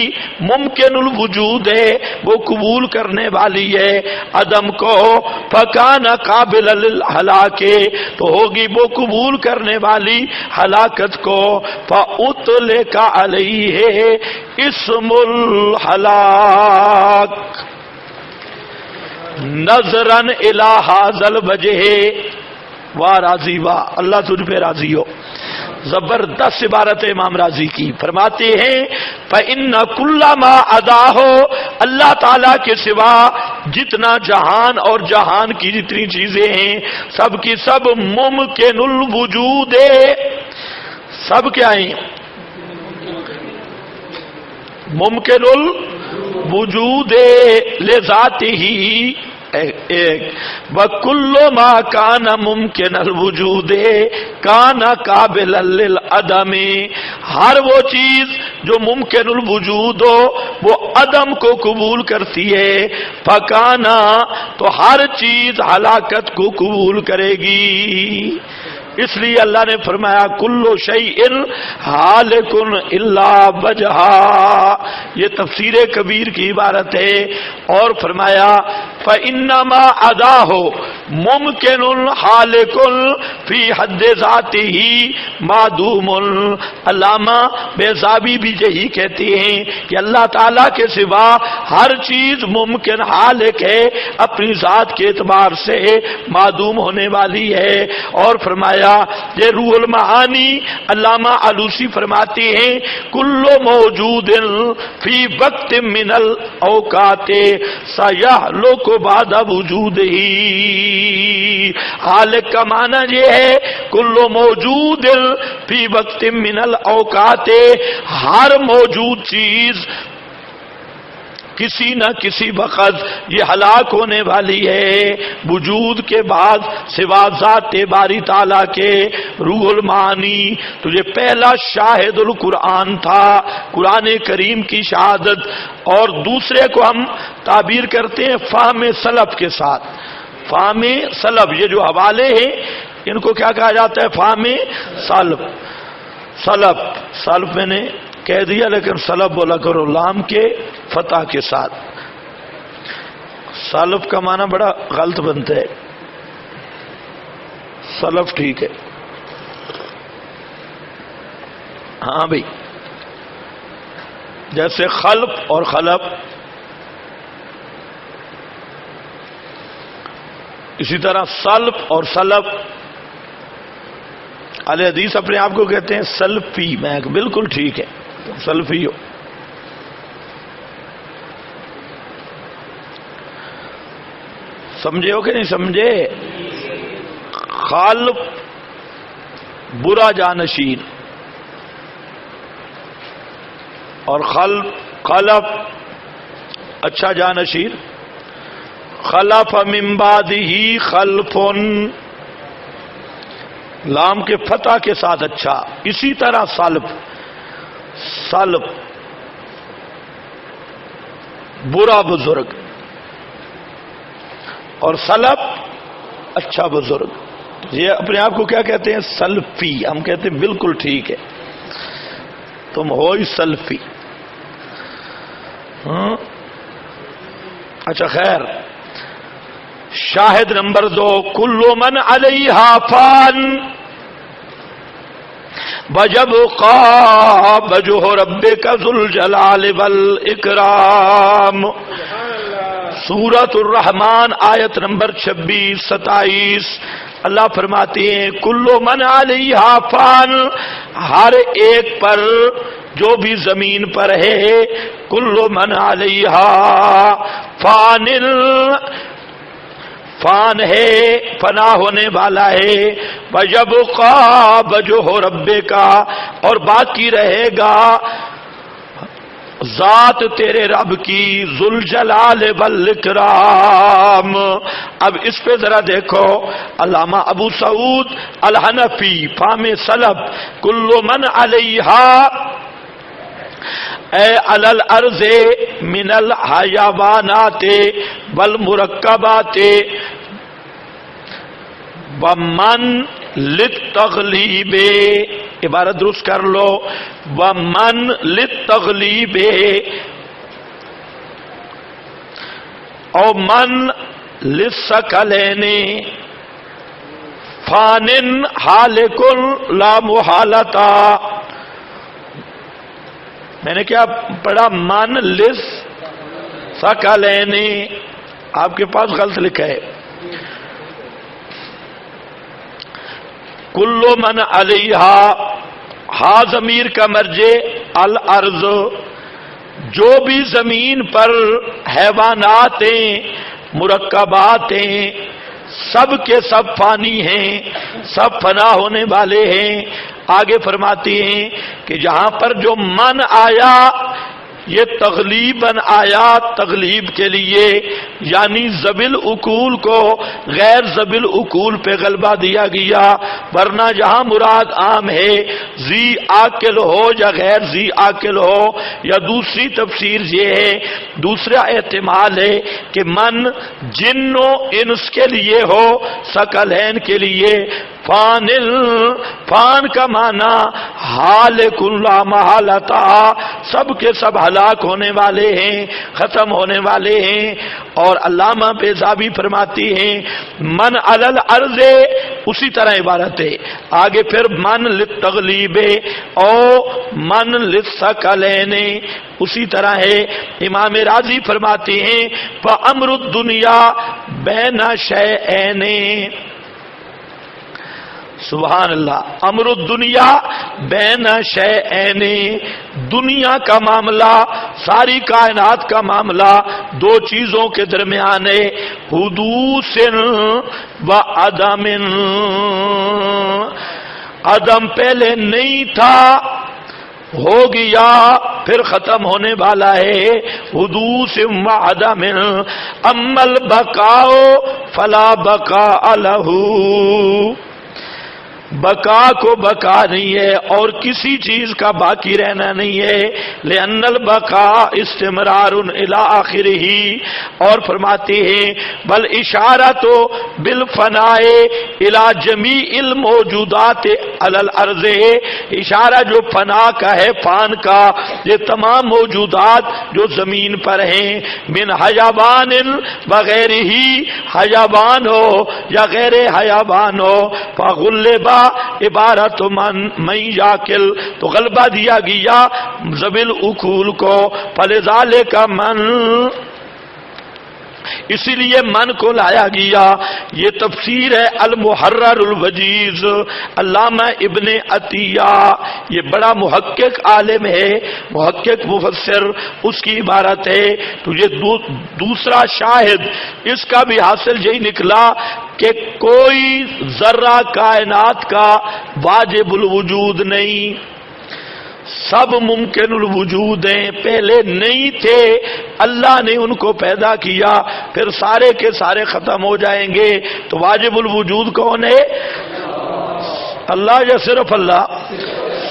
ممکن الوجود ہے وہ قبول کرنے والی ہے عدم کو، فکان قابل للہلاک، تو ہوگی وہ قبول کرنے والی ہلاکت کو، فأطلق علیہ اسم الہلاک نظرا الی ھذا الوجہ، واہ راضی واہ، اللہ تجھ پہ راضی ہو۔ زبردست عبارت امام راضی کی، فرماتے ہیں فإن کل ما أداه، اللہ تعالیٰ کے سوا جتنا جہان اور جہان کی جتنی چیزیں ہیں سب کی سب ممکن الوجود ہے، سب کیا ہیں؟ ممکن الوجود لذاتہ، ایک وَكُلُّ مَا كَانَ مُمْكِنَ الْوُجُودِ كَانَ قَابِلًا لِلْعَدَمِ، ہر وہ چیز جو ممکن الوجود ہو وہ عدم کو قبول کرتی ہے، فَكَانَ، تو ہر چیز ہلاکت کو قبول کرے گی۔ اس لیے اللہ نے فرمایا کلو شیء ہالک الا وجہہ، یہ تفسیر کبیر کی عبارت ہے۔ اور فرمایا فانما اداہ ممکن ہالک فی حد ذاتہ معدوم۔ علامہ بیضاوی بھی یہی کہتے ہیں کہ اللہ تعالیٰ کے سوا ہر چیز ممکن ہالک ہے، اپنی ذات کے اعتبار سے معدوم ہونے والی ہے۔ اور فرمایا یہ روح المعانی علامہ علوسی فرماتے ہیں کل موجود فی وقت من الاوقات سیہلک بعد وجودہ۔ حالک کا معنی یہ ہے کل موجود فی وقت من الاوقات، ہر موجود چیز کسی نہ کسی وقت یہ ہلاک ہونے والی ہے وجود کے بعد سوا ذات باری تعالیٰ کے۔ روح المعانی تو یہ پہلا شاہد القرآن تھا، قرآن کریم کی شہادت، اور دوسرے کو ہم تعبیر کرتے ہیں فہم سلف کے ساتھ۔ فہم سلف، یہ جو حوالے ہیں ان کو کیا کہا جاتا ہے؟ فہم سلف۔ سلف میں نے کہہ دیا لیکن سلف بولا کرو لام کے فتح کے ساتھ۔ سلف کا معنی بڑا غلط بنتا ہے، سلف ٹھیک ہے۔ ہاں بھائی، جیسے خلف اور خلف، اسی طرح سلف اور سلف۔ اہل حدیث اپنے آپ کو کہتے ہیں سلفی، میں بالکل ٹھیک ہے، سلفی ہو۔ سمجھے ہو کہ نہیں سمجھے؟ خالف برا جانشین اور خلف اچھا جانشین۔ خلف من بعدہ خلف، لام کے فتح کے ساتھ اچھا۔ اسی طرح سلف برا بزرگ، اور سلف اچھا بزرگ۔ یہ اپنے آپ کو کیا کہتے ہیں؟ سلفی۔ ہم کہتے ہیں بالکل ٹھیک ہے، تم ہو ہی سلفی۔ اچھا خیر، شاہد نمبر 2 کل من علیہا فان وَيَبْقَى وَجْهُ رَبِّكَ ذُو الْجَلَالِ وَالْإِكْرَامِ۔ سورۃ الرحمن آیت نمبر 26-27، اللہ فرماتے ہیں کل من علیہا فان، ہر ایک پر جو بھی زمین پر ہے، کل من علیہا فان، فان ہے، فنا ہونے والا ہے۔ وَيَبْقَى وَجْهُ رَبِّكَ، اور باقی رہے گا ذات تیرے رب کی، ذو الجلال والاکرام۔ اب اس پہ ذرا دیکھو، علامہ ابو سعود الحنفی فہم سلف کل من علیہا اے علی الارض من الحیوانات والمرکبات ومن للتغلیب، عبارت درست کر لو، ومن للتغلیب او من للثقلین فان حالک لا محالتا۔ میں نے کیا پڑھا؟ من للثقلین، آپ کے پاس غلط لکھا ہے۔ کل من علیہا، ہا ضمیر کا مرجع الارض، جو بھی زمین پر حیوانات ہیں، مرکبات ہیں، سب کے سب فانی ہیں، سب فنا ہونے والے ہیں۔ آگے فرماتے ہیں کہ جہاں پر جو من آیا یہ تغلیباً آیا، تغلیب کے لیے، یعنی ذویل عقول کو غیر ذویل عقول پہ غلبہ دیا گیا، ورنہ جہاں مراد عام ہے ذی عاقل ہو یا غیر ذی عاقل ہو، یا دوسری تفسیر یہ ہے، دوسرا احتمال ہے کہ من جن و انس کے لیے ہو، ثقلین کے لیے، فان کا معنی ہالک لا محالتا، سب کے سب ہلاک ہونے والے ہیں، ختم ہونے والے ہیں۔ اور علامہ بیضاوی فرماتی ہیں من علی الارض، اسی طرح عبارت ہے آگے پھر من للتغلیب او من للثقلین، اسی طرح ہے۔ امام راضی فرماتے ہیں فامر الدنیا بین شیئین، سبحان اللہ، امر الدنیا بین شیئین، دنیا کا معاملہ، ساری کائنات کا معاملہ دو چیزوں کے درمیان ہے، حدوث و عدم۔ عدم پہلے نہیں تھا، ہو گیا، پھر ختم ہونے والا ہے، حدوث و عدم۔ اما البقاء فلا بقاء لہ، بقا کو بقا نہیں ہے اور کسی چیز کا باقی رہنا نہیں ہے، لأن البقاء استمرار الی آخرہ، اور فرماتے ہیں بل اشارہ تو بالفناء الی جمیع الموجودات علی الارض، اشارہ جو فنا کا ہے، فان کا، یہ تمام موجودات جو زمین پر ہیں، من حیوان وغیرہ، حیوان ہو یا غیر حیوان ہو، فغلبا عبارت من یاکل، تو غلبہ دیا گیا ذویل العقول کو، فلذالک من، اسی لیے من کو لایا گیا۔ یہ تفسیر ہے المحرر الوجیز، علامہ ابن عطیہ، یہ بڑا محقق عالم ہے، محقق مفسر، اس کی عبارت ہے۔ تو یہ دوسرا شاہد اس کا بھی حاصل یہی نکلا کہ کوئی ذرہ کائنات کا واجب الوجود نہیں، سب ممکن الوجود ہیں، پہلے نہیں تھے، اللہ نے ان کو پیدا کیا، پھر سارے کے سارے ختم ہو جائیں گے، تو واجب الوجود کون ہے؟ اللہ یا صرف اللہ؟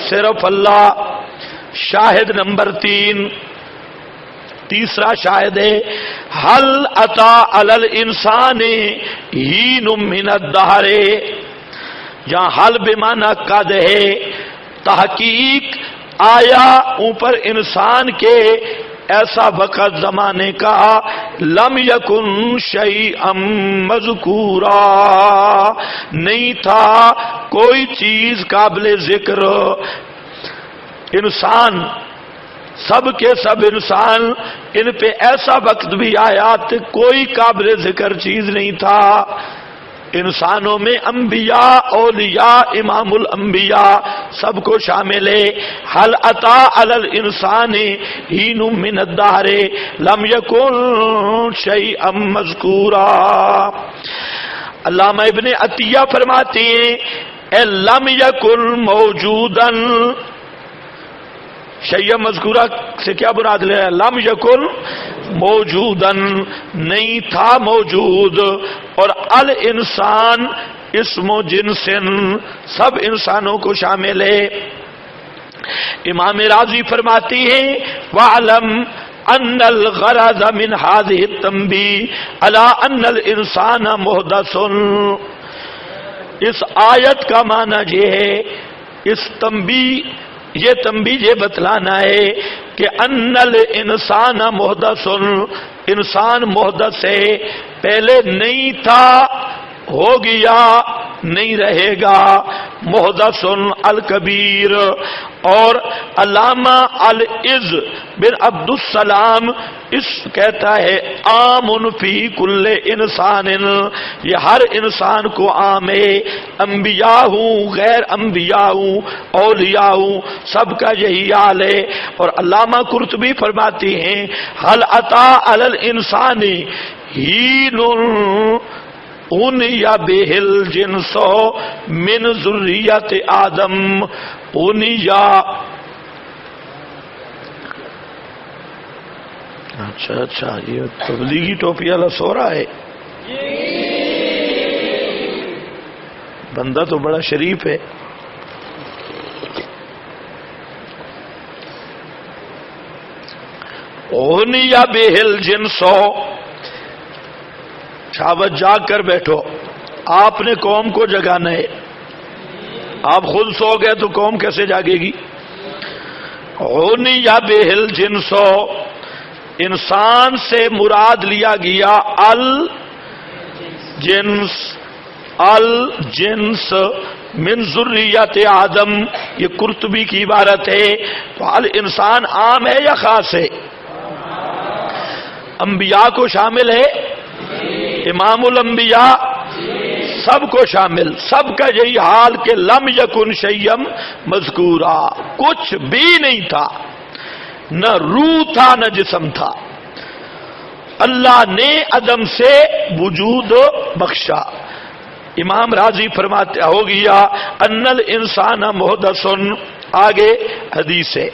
صرف اللہ۔ شاہد نمبر 3، تیسرا شاہد ہے حل عطا علی الانسان ہین من الدہر، جہاں حل بمعنی قد ہے، تحقیق آیا اوپر انسان کے ایسا وقت زمانے کا، لم یکن شیئا مذکورا، نہیں تھا کوئی چیز قابل ذکر۔ انسان، سب کے سب انسان، ان پہ ایسا وقت بھی آیا کہ کوئی قابل ذکر چیز نہیں تھا۔ انسانوں میں انبیاء، اولیاء، امام الانبیاء سب کو شامل ہے۔ حل عطا علی الانسان حین من الدہر لم یکن شیئا مذکورا۔ علامہ ابن عطیہ فرماتے ہیں اے لم یکن موجودا، شیئا مذکورہ سے کیا مراد لے؟ لم یکن موجودن، نہیں تھا موجود، اور الانسان اسم و جنسن، سب انسانوں کو شامل ہے۔ امام راضی فرماتی ہیں وَعْلَمْ أَنَّ الْغَرَضَ مِنْ هَذِهِ التَّنْبِيهِ عَلَىٰ أَنَّ الْإِنسَانَ مُحْدَثٌ، اس آیت کا معنی یہ ہے، اس تنبیہ، یہ تنبیہ یہ بتلانا ہے کہ ان الانسان محدث، انسان محدث ہے، پہلے نہیں تھا، ہو گیا، نہیں رہے گا، محدث الکبیر۔ اور علامہ العز بن عبد السلام اس کہتا ہے عام فی کل انسان، یہ ہر انسان کو عام ہے، انبیاء ہوں، غیر انبیاء ہوں، اولیاء ہوں، سب کا یہی حال ہے۔ اور علامہ قرطبی فرماتی ہیں حل عطا علی الانسان حین اُنِیَ بِهِ الْجِنْسُ مِنْ ذُرِّیَّةِ آدم، اُنِیَ، اچھا یہ تبلیغی ٹوپی والا سو رہا ہے، بندہ تو بڑا شریف ہے۔ اُنِیَ بِهِ الْجِنْسُ، شاوت جاگ کر بیٹھو، آپ نے قوم کو جگانا ہے، آپ خود سو گئے تو قوم کیسے جاگے گی؟ غنی یا بہل جنسو، انسان سے مراد لیا گیا الجنس من ذریت آدم، یہ قرطبی کی عبارت ہے۔ تو الانسان عام ہے یا خاص ہے؟ انبیاء کو شامل ہے، امام الانبیاء سب کو شامل، سب کا یہی حال کہ لم یکن شیئم مذکورا، کچھ بھی نہیں تھا، نہ روح تھا نہ جسم تھا، اللہ نے عدم سے وجود بخشا۔ امام راضی فرماتے ہو گیا ان الانسان محدث، آگے حدیث ہے۔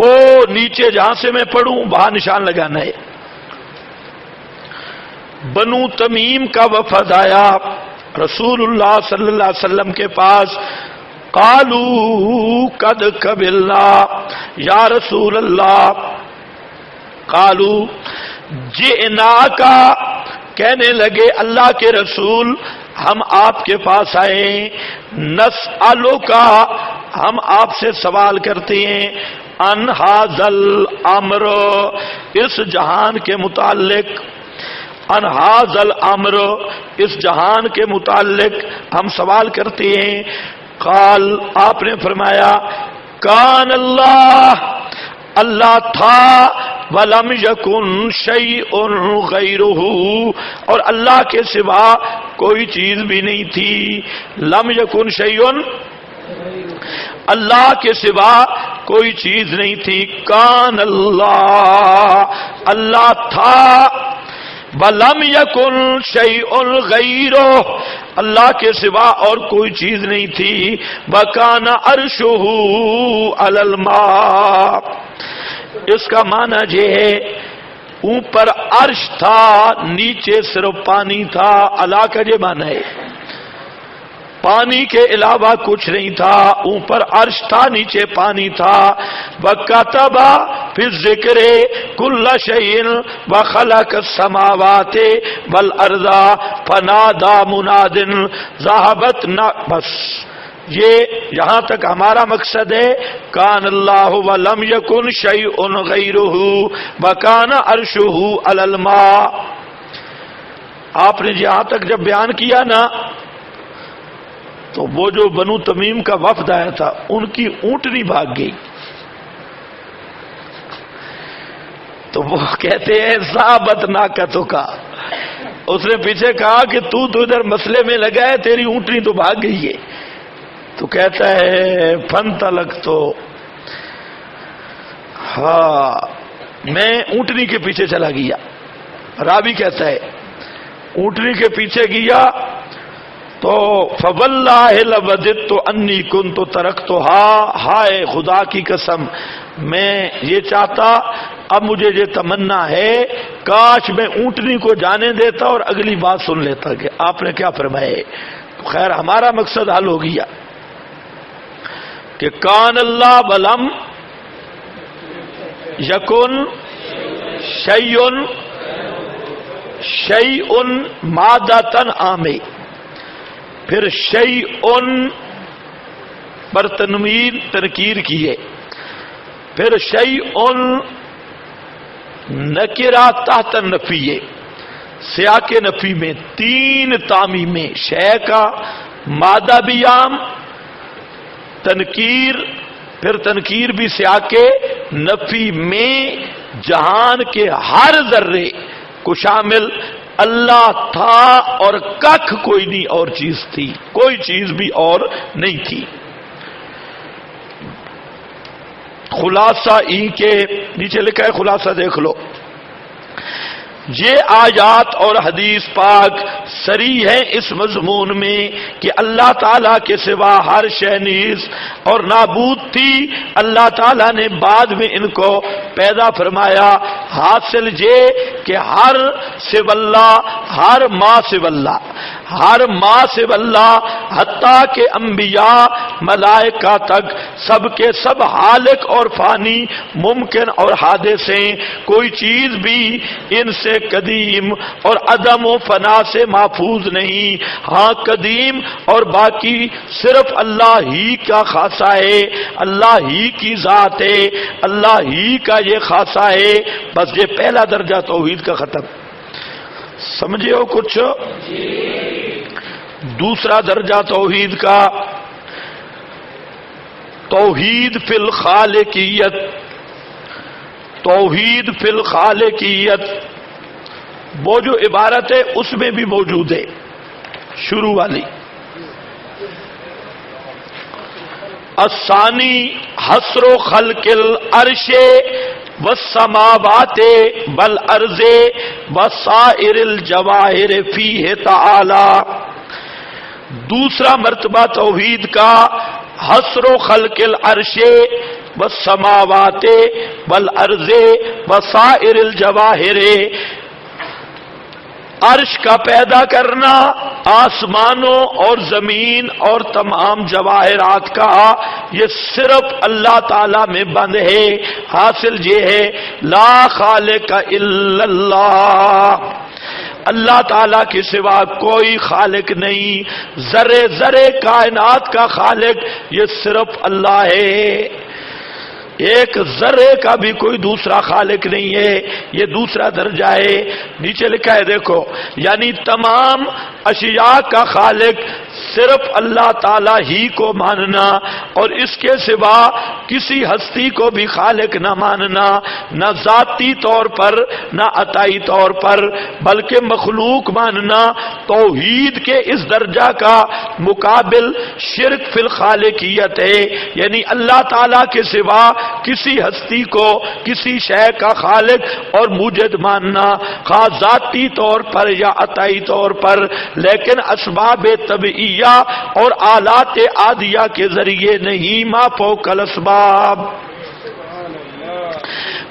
وہ نیچے جہاں سے میں پڑھوں وہاں نشان لگانا ہے۔ بنو تمیم کا وفد آیا رسول اللہ صلی اللہ علیہ وسلم کے پاس، قالوا قد قبلنا یا رسول اللہ، قالوا جئنا کا، کہنے لگے اللہ کے رسول ہم آپ کے پاس آئے، نسألو کا، ہم آپ سے سوال کرتے ہیں، ان ھذا الامر، اس جہان کے متعلق، ان ھذا الامر، اس جہان کے متعلق ہم سوال کرتے ہیں۔ قال، آپ نے فرمایا، کان اللہ، اللہ تھا، ولم یکن شیء غیرہ، اور اللہ کے سوا کوئی چیز بھی نہیں تھی۔ لم یکن شیء، اللہ کے سوا کوئی چیز نہیں تھی۔ کان اللہ، اللہ تھا، وَلَمْ يَكُنْ شَيْءٌ غَيْرُهُ، اللہ کے سوا اور کوئی چیز نہیں تھی۔ وَكَانَ عَرْشُهُ عَلَى الْمَاءِ، اس کا معنی یہ ہے اوپر عرش تھا، نیچے صرف پانی تھا۔ اللہ کا یہ معنی ہے پانی کے علاوہ کچھ نہیں تھا، اوپر عرش تھا نیچے پانی تھا۔ وَكَتَبَ فِي الذِّكْرِ كُلَّ شَيْءٍ وَخَلَقَ السَّمَاوَاتِ وَالْأَرْضَ فَنَادَى مُنَادٍ ذَهَبَتْ، بس یہ یہاں تک ہمارا مقصد ہے۔ کان اللہ وَلَمْ يَكُنْ شَيْءٌ غَيْرُهُ وَكَانَ عَرْشُهُ عَلَى الْمَاءِ، آپ نے یہاں تک جب بیان کیا نا، تو وہ جو بنو تمیم کا وفد آیا تھا ان کی اونٹنی بھاگ گئی، تو وہ کہتے ہیں ذابت ناقتوں کا، اس نے پیچھے کہا کہ تو ادھر مسئلے میں لگا ہے، تیری اونٹنی تو بھاگ گئی ہے۔ تو کہتا ہے فانطلق، تو ہاں میں اونٹنی کے پیچھے چلا گیا۔ راوی کہتا ہے اونٹنی کے پیچھے گیا تو فواللہ لوددت انی کنت ترکتها، ہائے خدا کی قسم میں یہ چاہتا، اب مجھے یہ تمنا ہے کاش میں اونٹنی کو جانے دیتا اور اگلی بات سن لیتا کہ آپ نے کیا فرمایا۔ خیر ہمارا مقصد حل ہو گیا کہ کان اللہ ولم یکن شیء مادۃ عامہ، پھر شیء پر تنکیر کیے، پھر شیء نکرہ تحت النفی، سیاق نفی میں تین تعمیمیں، شے کا مادہ بھی عام، تنکیر، پھر تنکیر بھی سیاق نفی میں جہان کے ہر ذرے کو شامل، اللہ تھا اور ککھ کوئی نہیں اور چیز تھی، کوئی چیز بھی اور نہیں تھی۔ خلاصہ ای کے نیچے لکھا ہے، خلاصہ دیکھ لو، یہ آیات اور حدیث پاک صریح ہے اس مضمون میں کہ اللہ تعالیٰ کے سوا ہر شے نیز اور نابود تھی، اللہ تعالیٰ نے بعد میں ان کو پیدا فرمایا۔ حاصل یہ کہ ہر سو اللہ، ہر ما سو اللہ، ہر ما سے اللہ حتیٰ کہ انبیاء ملائکہ تک سب کے سب حالق اور فانی ممکن اور حادث ہیں، کوئی چیز بھی ان سے قدیم اور عدم و فنا سے محفوظ نہیں۔ ہاں قدیم اور باقی صرف اللہ ہی کا خاصہ ہے، اللہ ہی کی ذات ہے، اللہ ہی کا یہ خاصہ ہے۔ بس یہ پہلا درجہ توحید کا ختم، سمجھے ہو کچھ؟ دوسرا درجہ توحید کا، توحید فی الخالقیت، توحید فی الخالقیت، وہ جو عبارت ہے اس میں بھی موجود ہے شروع والی۔ الثانی حصر خلق العرش والسماوات والارض وسائر الجواہر فیہ تعالی، دوسرا مرتبہ توحید کا حصر خلق العرش والسماوات والارض وسائر الجواہر، عرش کا پیدا کرنا، آسمانوں اور زمین اور تمام جواہرات کا، یہ صرف اللہ تعالی میں بند ہے۔ حاصل یہ ہے لا خالق الا اللہ، اللہ تعالیٰ کے سوا کوئی خالق نہیں، ذرے ذرے کائنات کا خالق یہ صرف اللہ ہے، ایک ذرے کا بھی کوئی دوسرا خالق نہیں ہے، یہ دوسرا درجہ ہے۔ نیچے لکھا ہے دیکھو، یعنی تمام اشیاء کا خالق صرف اللہ تعالی ہی کو ماننا، اور اس کے سوا کسی ہستی کو بھی خالق نہ ماننا، نہ ذاتی طور پر نہ عطائی طور پر، بلکہ مخلوق ماننا۔ توحید کے اس درجہ کا مقابل شرک فی الخالقیت ہے، یعنی اللہ تعالی کے سوا کسی ہستی کو، کسی شے کا خالق اور موجد ماننا، خاص ذاتی طور پر یا عطائی طور پر، لیکن اسباب طبعیہ اور آلات عادیہ کے ذریعے نہیں، ما فوق الاسباب،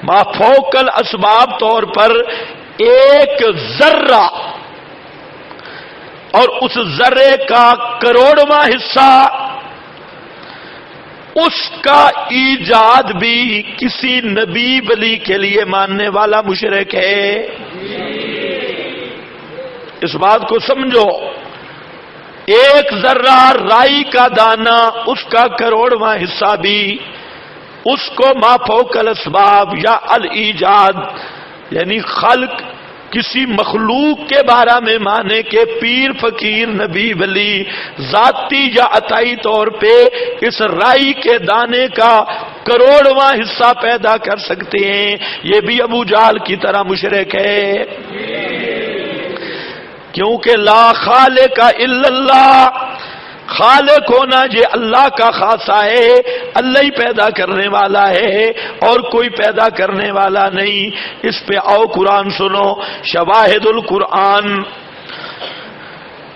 ما فوق الاسباب طور پر ایک ذرہ اور اس ذرے کا کروڑواں حصہ، اس کا ایجاد بھی کسی نبی ولی کے لیے ماننے والا مشرک ہے۔ اس بات کو سمجھو، ایک ذرہ رائی کا دانہ، اس کا کروڑواں حصہ بھی اس کو ما فوق الاسباب یا الایجاد یعنی خلق کسی مخلوق کے بارے میں مانے کہ پیر فقیر نبی ولی ذاتی یا عطائی طور پہ اس رائی کے دانے کا کروڑواں حصہ پیدا کر سکتے ہیں، یہ بھی ابو جہل کی طرح مشرک ہے، کیونکہ لا خالق الا اللہ، خالق ہونا یہ اللہ کا خاصہ ہے، اللہ ہی پیدا کرنے والا ہے اور کوئی پیدا کرنے والا نہیں۔ اس پہ آؤ قرآن سنو، شواہد القرآن،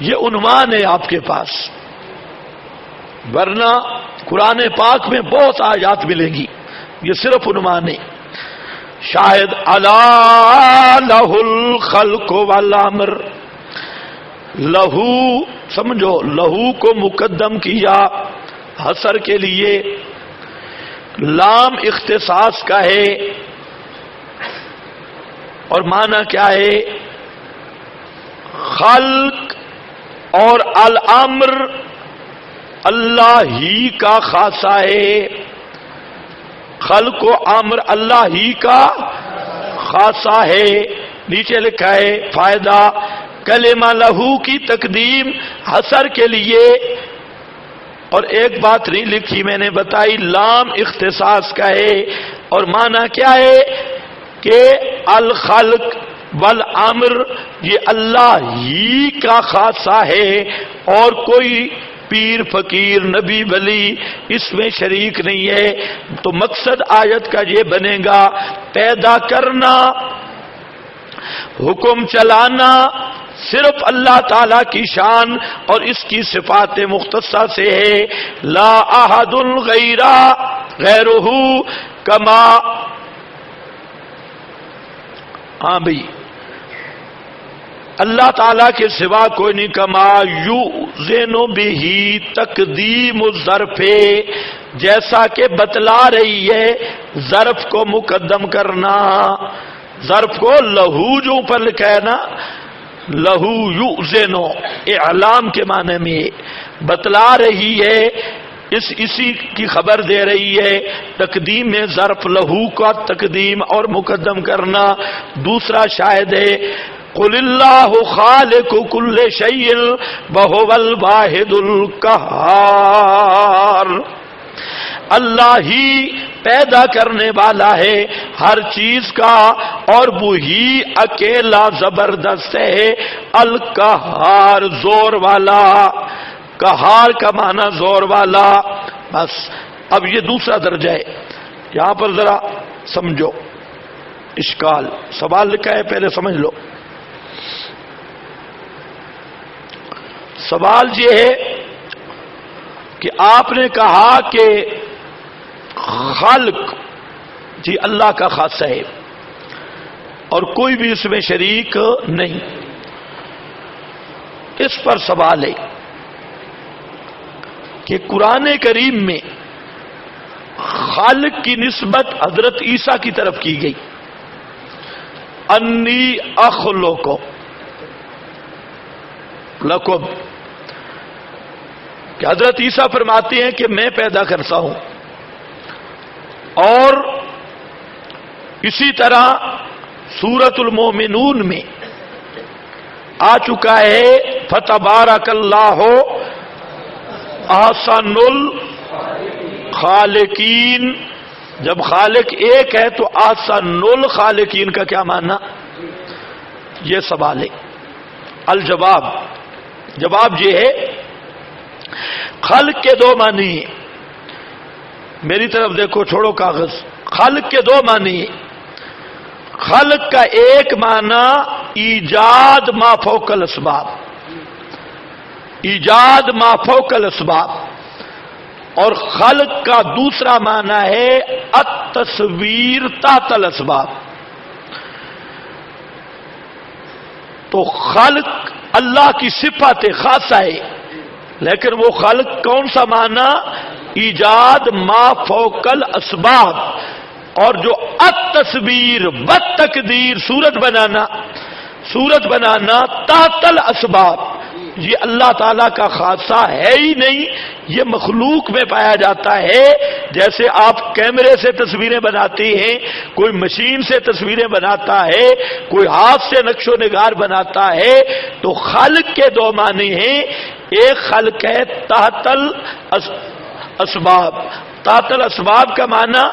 یہ عنوان ہے آپ کے پاس، ورنہ قرآن پاک میں بہت آیات ملیں گی، یہ صرف عنوان ہے۔ شاہد الا لہ الخلق والامر، لہو سمجھو، لہو کو مقدم کیا حصر کے لیے، لام اختصاص کا ہے اور معنی کیا ہے؟ خلق اور الامر اللہ ہی کا خاصہ ہے، خلق و امر اللہ ہی کا خاصہ ہے۔ نیچے لکھا ہے فائدہ، کلمہ لہو کی تقدیم حصر کے لیے، اور ایک بات نہیں لکھی میں نے بتائی، لام اختصاص کا ہے اور معنی کیا ہے کہ الخلق والامر یہ اللہ ہی کا خاصہ ہے اور کوئی پیر فقیر نبی ولی اس میں شریک نہیں ہے۔ تو مقصد آیت کا یہ بنے گا، پیدا کرنا، حکم چلانا صرف اللہ تعالی کی شان اور اس کی صفات مختصہ سے ہے۔ لا احد غیرہ کما، ہاں بھئی اللہ تعالیٰ کے سوا کوئی نہیں. کما یؤذن بہ تقدیم الظرف، جیسا کہ بتلا رہی ہے ظرف کو مقدم کرنا. ظرف کو لہو جو اوپر لکھا ہے نا، لہو یؤذن، اعلام کے معنی میں بتلا رہی ہے، اسی کی خبر دے رہی ہے. تقدیم میں ظرف لہو کا تقدیم اور مقدم کرنا. دوسرا شاہد ہے قل اللہ خالق کل شیء وہو الواحد القہار، اللہ ہی پیدا کرنے والا ہے ہر چیز کا اور وہی اکیلا زبردست ہے. القہار، زور والا. قہار کا معنی زور والا. بس اب یہ دوسرا درجہ ہے. یہاں پر ذرا سمجھو اشکال. سوال لکھا ہے پہلے سمجھ لو. سوال یہ ہے کہ آپ نے کہا کہ خلق جی اللہ کا خاصہ ہے اور کوئی بھی اس میں شریک نہیں. اس پر سوال ہے کہ قرآن کریم میں خالق کی نسبت حضرت عیسیٰ کی طرف کی گئی. انی اخلق لکم، کہ حضرت عیسیٰ فرماتے ہیں کہ میں پیدا کرتا ہوں. اور اسی طرح سورۃ المومنون میں آ چکا ہے فتبارک اللہ احسن الخالقین. جب خالق ایک ہے تو احسن الخالقین کا کیا معنی؟ یہ سوال ہے. الجواب، جواب یہ ہے خلق کے دو معنی. میری طرف دیکھو، چھوڑو کاغذ. خلق کے دو معنی. خلق کا ایک معنی ایجاد ما فوق الاسباب، ایجاد ما فوق الاسباب. اور خلق کا دوسرا معنی ہے التصویر تحت الاسباب. تو خلق اللہ کی صفت خاصہ ہے، لیکن وہ خلق کون سا معنی؟ ایجاد ما فوق الاسباب. اور جو التصویر والتقدیر، صورت بنانا، صورت بنانا تحت الاسباب، یہ اللہ تعالیٰ کا خاصہ ہے ہی نہیں. یہ مخلوق میں پایا جاتا ہے. جیسے آپ کیمرے سے تصویریں بناتے ہیں، کوئی مشین سے تصویریں بناتا ہے، کوئی ہاتھ سے نقش و نگار بناتا ہے. تو خلق کے دو معنی ہیں. ایک خلق ہے تحت الاسباب. تحت الاسباب کا معنی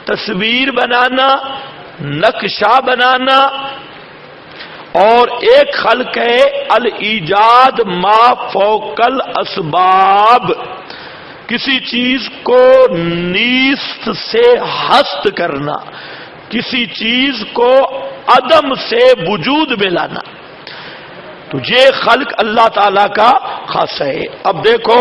تصویر بنانا، نقشہ بنانا. اور ایک خلق ہے الایجاد ما فوق الاسباب، کسی چیز کو نیست سے ہست کرنا، کسی چیز کو عدم سے وجود میں لانا. تو یہ خلق اللہ تعالی کا خاصہ ہے. اب دیکھو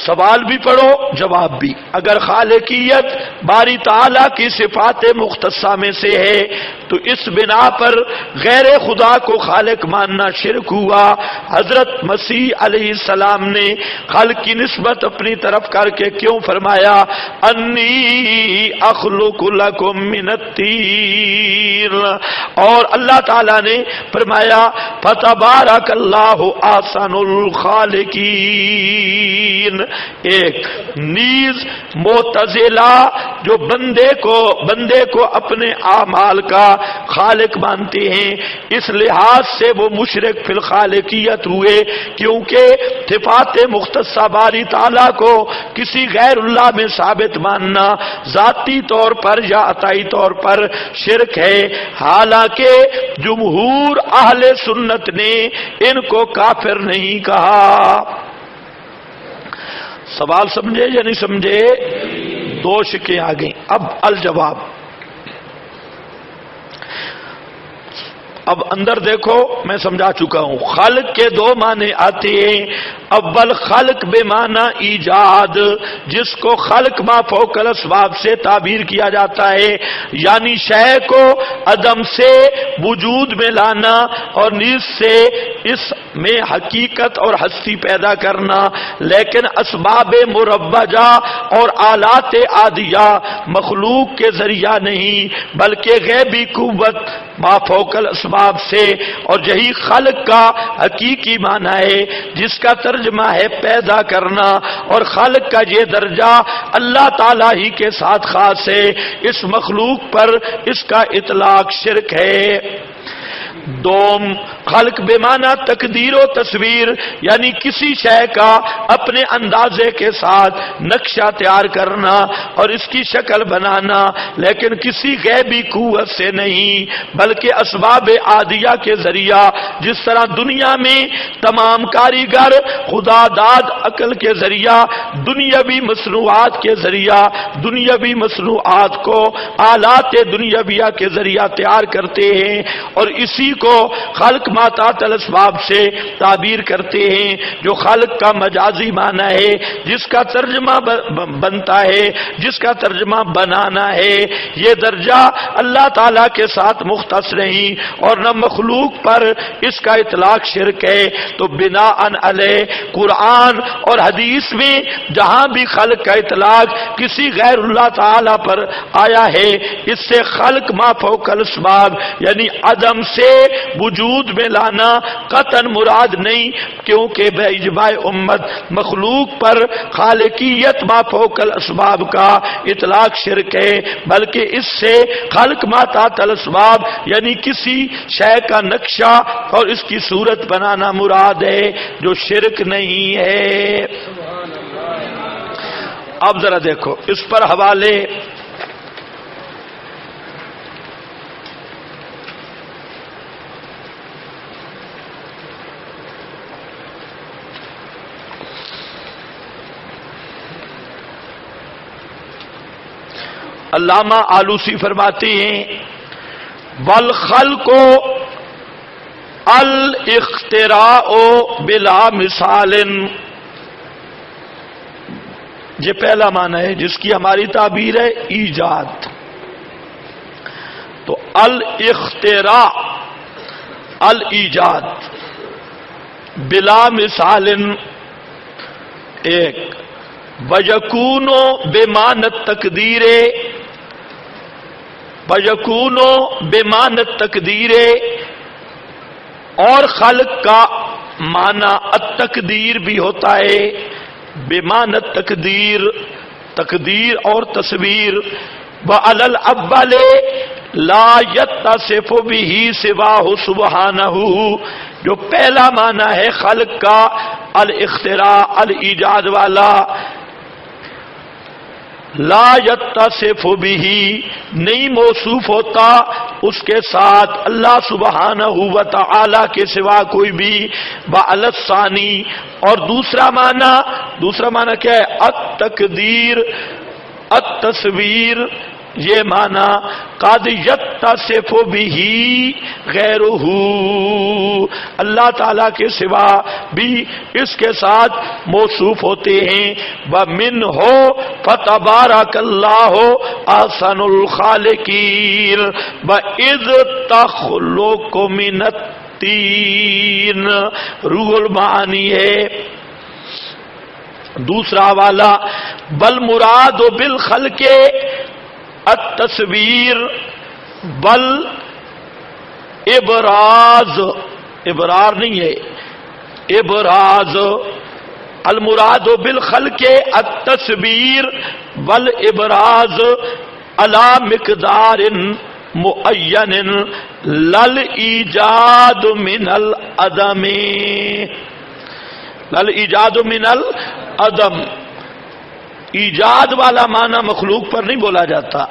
سوال بھی پڑھو جواب بھی. اگر خالقیت باری تعالیٰ کی صفات مختصہ میں سے ہے تو اس بنا پر غیر خدا کو خالق ماننا شرک ہوا. حضرت مسیح علیہ السلام نے خالق کی نسبت اپنی طرف کر کے کیوں فرمایا انی اخلق لکم من الطین؟ اور اللہ تعالیٰ نے فرمایا فتبارک اللہ احسن الخالقین. ایک نیز معتزلہ جو بندے کو اپنے اعمال کا خالق مانتے ہیں، اس لحاظ سے وہ مشرک فی الخالقیت ہوئے، کیونکہ صفات مختصہ باری تعالیٰ کو کسی غیر اللہ میں ثابت ماننا ذاتی طور پر یا عطائی طور پر شرک ہے. حالانکہ جمہور اہل سنت نے ان کو کافر نہیں کہا. سوال سمجھے یا نہیں سمجھے؟ دو شکیں آ گئیں. اب الجواب. اب اندر دیکھو، میں سمجھا چکا ہوں. خالق کے دو معنی آتے ہیں. اول خلق بے معنی ایجاد، جس کو خلق ما فوق الاسباب سے تعبیر کیا جاتا ہے، یعنی شے کو عدم سے وجود میں لانا اور نیز سے اس میں حقیقت اور ہستی پیدا کرنا، لیکن اسباب مربجہ اور آلات عادیہ مخلوق کے ذریعہ نہیں بلکہ غیبی قوت ما فوق الاسباب سے، اور یہی خلق کا حقیقی معنی ہے جس کا ترجمہ ہے پیدا کرنا، اور خلق کا یہ درجہ اللہ تعالی ہی کے ساتھ خاص ہے، اس مخلوق پر اس کا اطلاق شرک ہے۔ دوم خلق بے معنی تقدیر و تصویر، یعنی کسی شے کا اپنے اندازے کے ساتھ نقشہ تیار کرنا اور اس کی شکل بنانا، لیکن کسی غیبی قوت سے نہیں بلکہ اسباب عادیہ کے ذریعہ، جس طرح دنیا میں تمام کاریگر خدا داد عقل کے ذریعہ دنیاوی مصنوعات کے ذریعہ دنیاوی مصنوعات کو آلات دنیاویہ کے ذریعہ تیار کرتے ہیں، اور اسی کو خلق ما تحت الاسباب سے تعبیر کرتے ہیں، جو خلق کا مجازی معنی ہے، جس کا ترجمہ بنتا ہے، جس کا ترجمہ بنانا ہے۔ یہ درجہ اللہ تعالی کے ساتھ مختص نہیں اور نہ مخلوق پر اس کا اطلاق شرک ہے۔ تو بناء علیہ قرآن اور حدیث میں جہاں بھی خلق کا اطلاق کسی غیر اللہ تعالی پر آیا ہے، اس سے خلق ما فوق الاسباب یعنی عدم سے وجود میں لانا قطعاً مراد نہیں، کیونکہ بے اجماع امت مخلوق پر خالقیت ما فوق الاسباب کا اطلاق شرک ہے، بلکہ اس سے خلق ما تحت الاسباب یعنی کسی شے کا نقشہ اور اس کی صورت بنانا مراد ہے، جو شرک نہیں ہے۔ اب ذرا دیکھو اس پر حوالے علامہ آلوسی فرماتے ہیں والخلق الاختراع بلا مثال، یہ پہلا معنی ہے جس کی ہماری تعبیر ہے ایجاد۔ تو الاختراع الایجاد بلا مثال ایک، وَيَكُونُ بِمَعنَى التَّقْدِيرِ وَيَكُونُ بِمَعنَى التَّقْدِيرِ، اور خلق کا معنی التقدیر بھی ہوتا ہے، بمعنی التقدیر تقدیر اور تصویر، وَعَلَى الْأَوَّلِ لَا يَتَّصِفُ بِهِ سِوَاهُ سُبْحَانَهُ، جو پہلا معنی ہے خلق کا الاختراع الایجاد والا، لا یتصف بہ نہیں موصوف ہوتا اس کے ساتھ اللہ سبحانہ و تعالی کے سوا کوئی بھی، وعلی الثانی، اور دوسرا معنی کیا ہے التقدیر التصویر، یہ معنی قد یتصف بہ غیرہ، اللہ تعالیٰ کے سوا بھی اس کے ساتھ موصوف ہوتے ہیں، ومنہ فتبارک اللہ احسن الخالقین واذ تخلق من الطین، روح المعانی ہے۔ دوسرا والا بل مراد بالخلق التصویر بل ابراز، ابرار نہیں ہے ابراز، المراد بالخلق التصویر بل ابراز علی مقدار معین لل ایجاد من العدم، لل ایجاد من العدم، ایجاد والا معنی مخلوق پر نہیں بولا جاتا،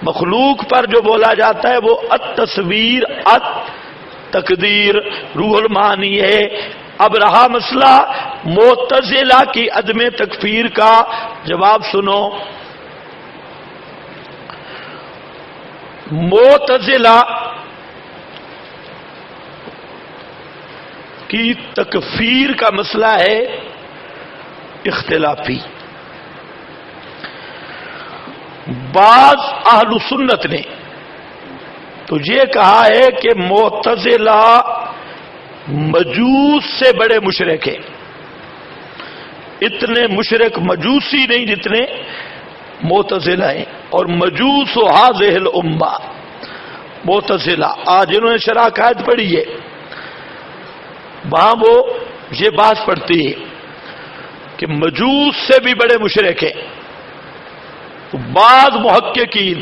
مخلوق پر جو بولا جاتا ہے وہ التصویر التقدیر روح المعانی ہے۔ اب رہا مسئلہ معتزلہ کی عدم تکفیر کا، جواب سنو۔ معتزلہ کی تکفیر کا مسئلہ ہے اختلافی. بعض اہل سنت نے تو یہ کہا ہے کہ معتزلہ مجوس سے بڑے مشرک ہیں. اتنے مشرک مجوسی نہیں جتنے معتزلہ ہیں. اور مجوس و ہذہ الامہ معتزلہ، آج انہوں نے شرح قائد پڑھی ہے، وہاں وہ یہ بات پڑھتی ہے کہ مجوس سے بھی بڑے مشرک ہیں. تو بعض محققین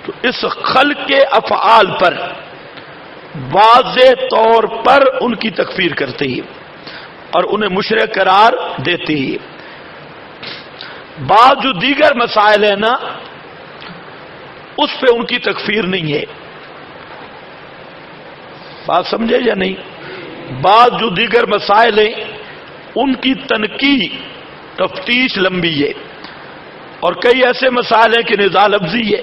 تو اس خلق کے افعال پر واضح طور پر ان کی تکفیر کرتی ہے اور انہیں مشرک قرار دیتی ہے. بعض جو دیگر مسائل ہیں نا اس پہ ان کی تکفیر نہیں ہے. بات سمجھے یا نہیں؟ بعض جو دیگر مسائل ہیں ان کی تنقیح تفتیش لمبی ہے، اور کئی ایسے مسائل ہیں کہ نزاع لفظی ہے،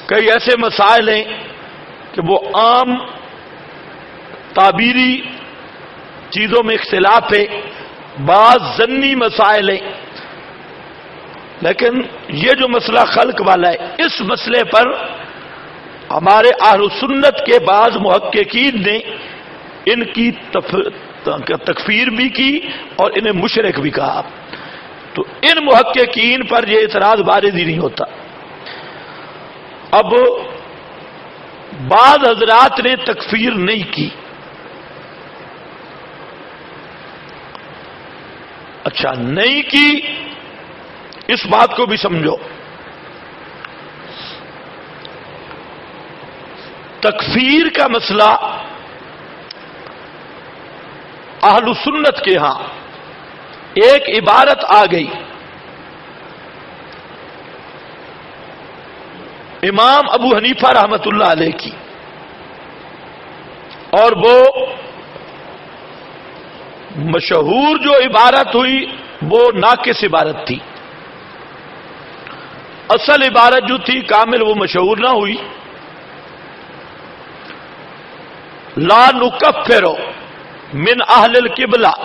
کئی ایسے مسائل ہیں کہ وہ عام تعبیری چیزوں میں اختلاف ہے، بعض ضمنی مسائل ہیں. لیکن یہ جو مسئلہ خلق والا ہے، اس مسئلے پر ہمارے اہل سنت کے بعض محققین نے ان کی تکفیر بھی کی اور انہیں مشرک بھی کہا. تو ان محققین پر یہ اعتراض وارد ہی نہیں ہوتا. اب بعض حضرات نے تکفیر نہیں کی. اچھا، نہیں کی، اس بات کو بھی سمجھو. تکفیر کا مسئلہ اہل سنت کے ہاں ایک عبارت آ گئی امام ابو حنیفہ رحمت اللہ علیہ کی، اور وہ مشہور جو عبارت ہوئی وہ ناقص عبارت تھی. اصل عبارت جو تھی کامل وہ مشہور نہ ہوئی. لا نکفر من اہل القبلہ،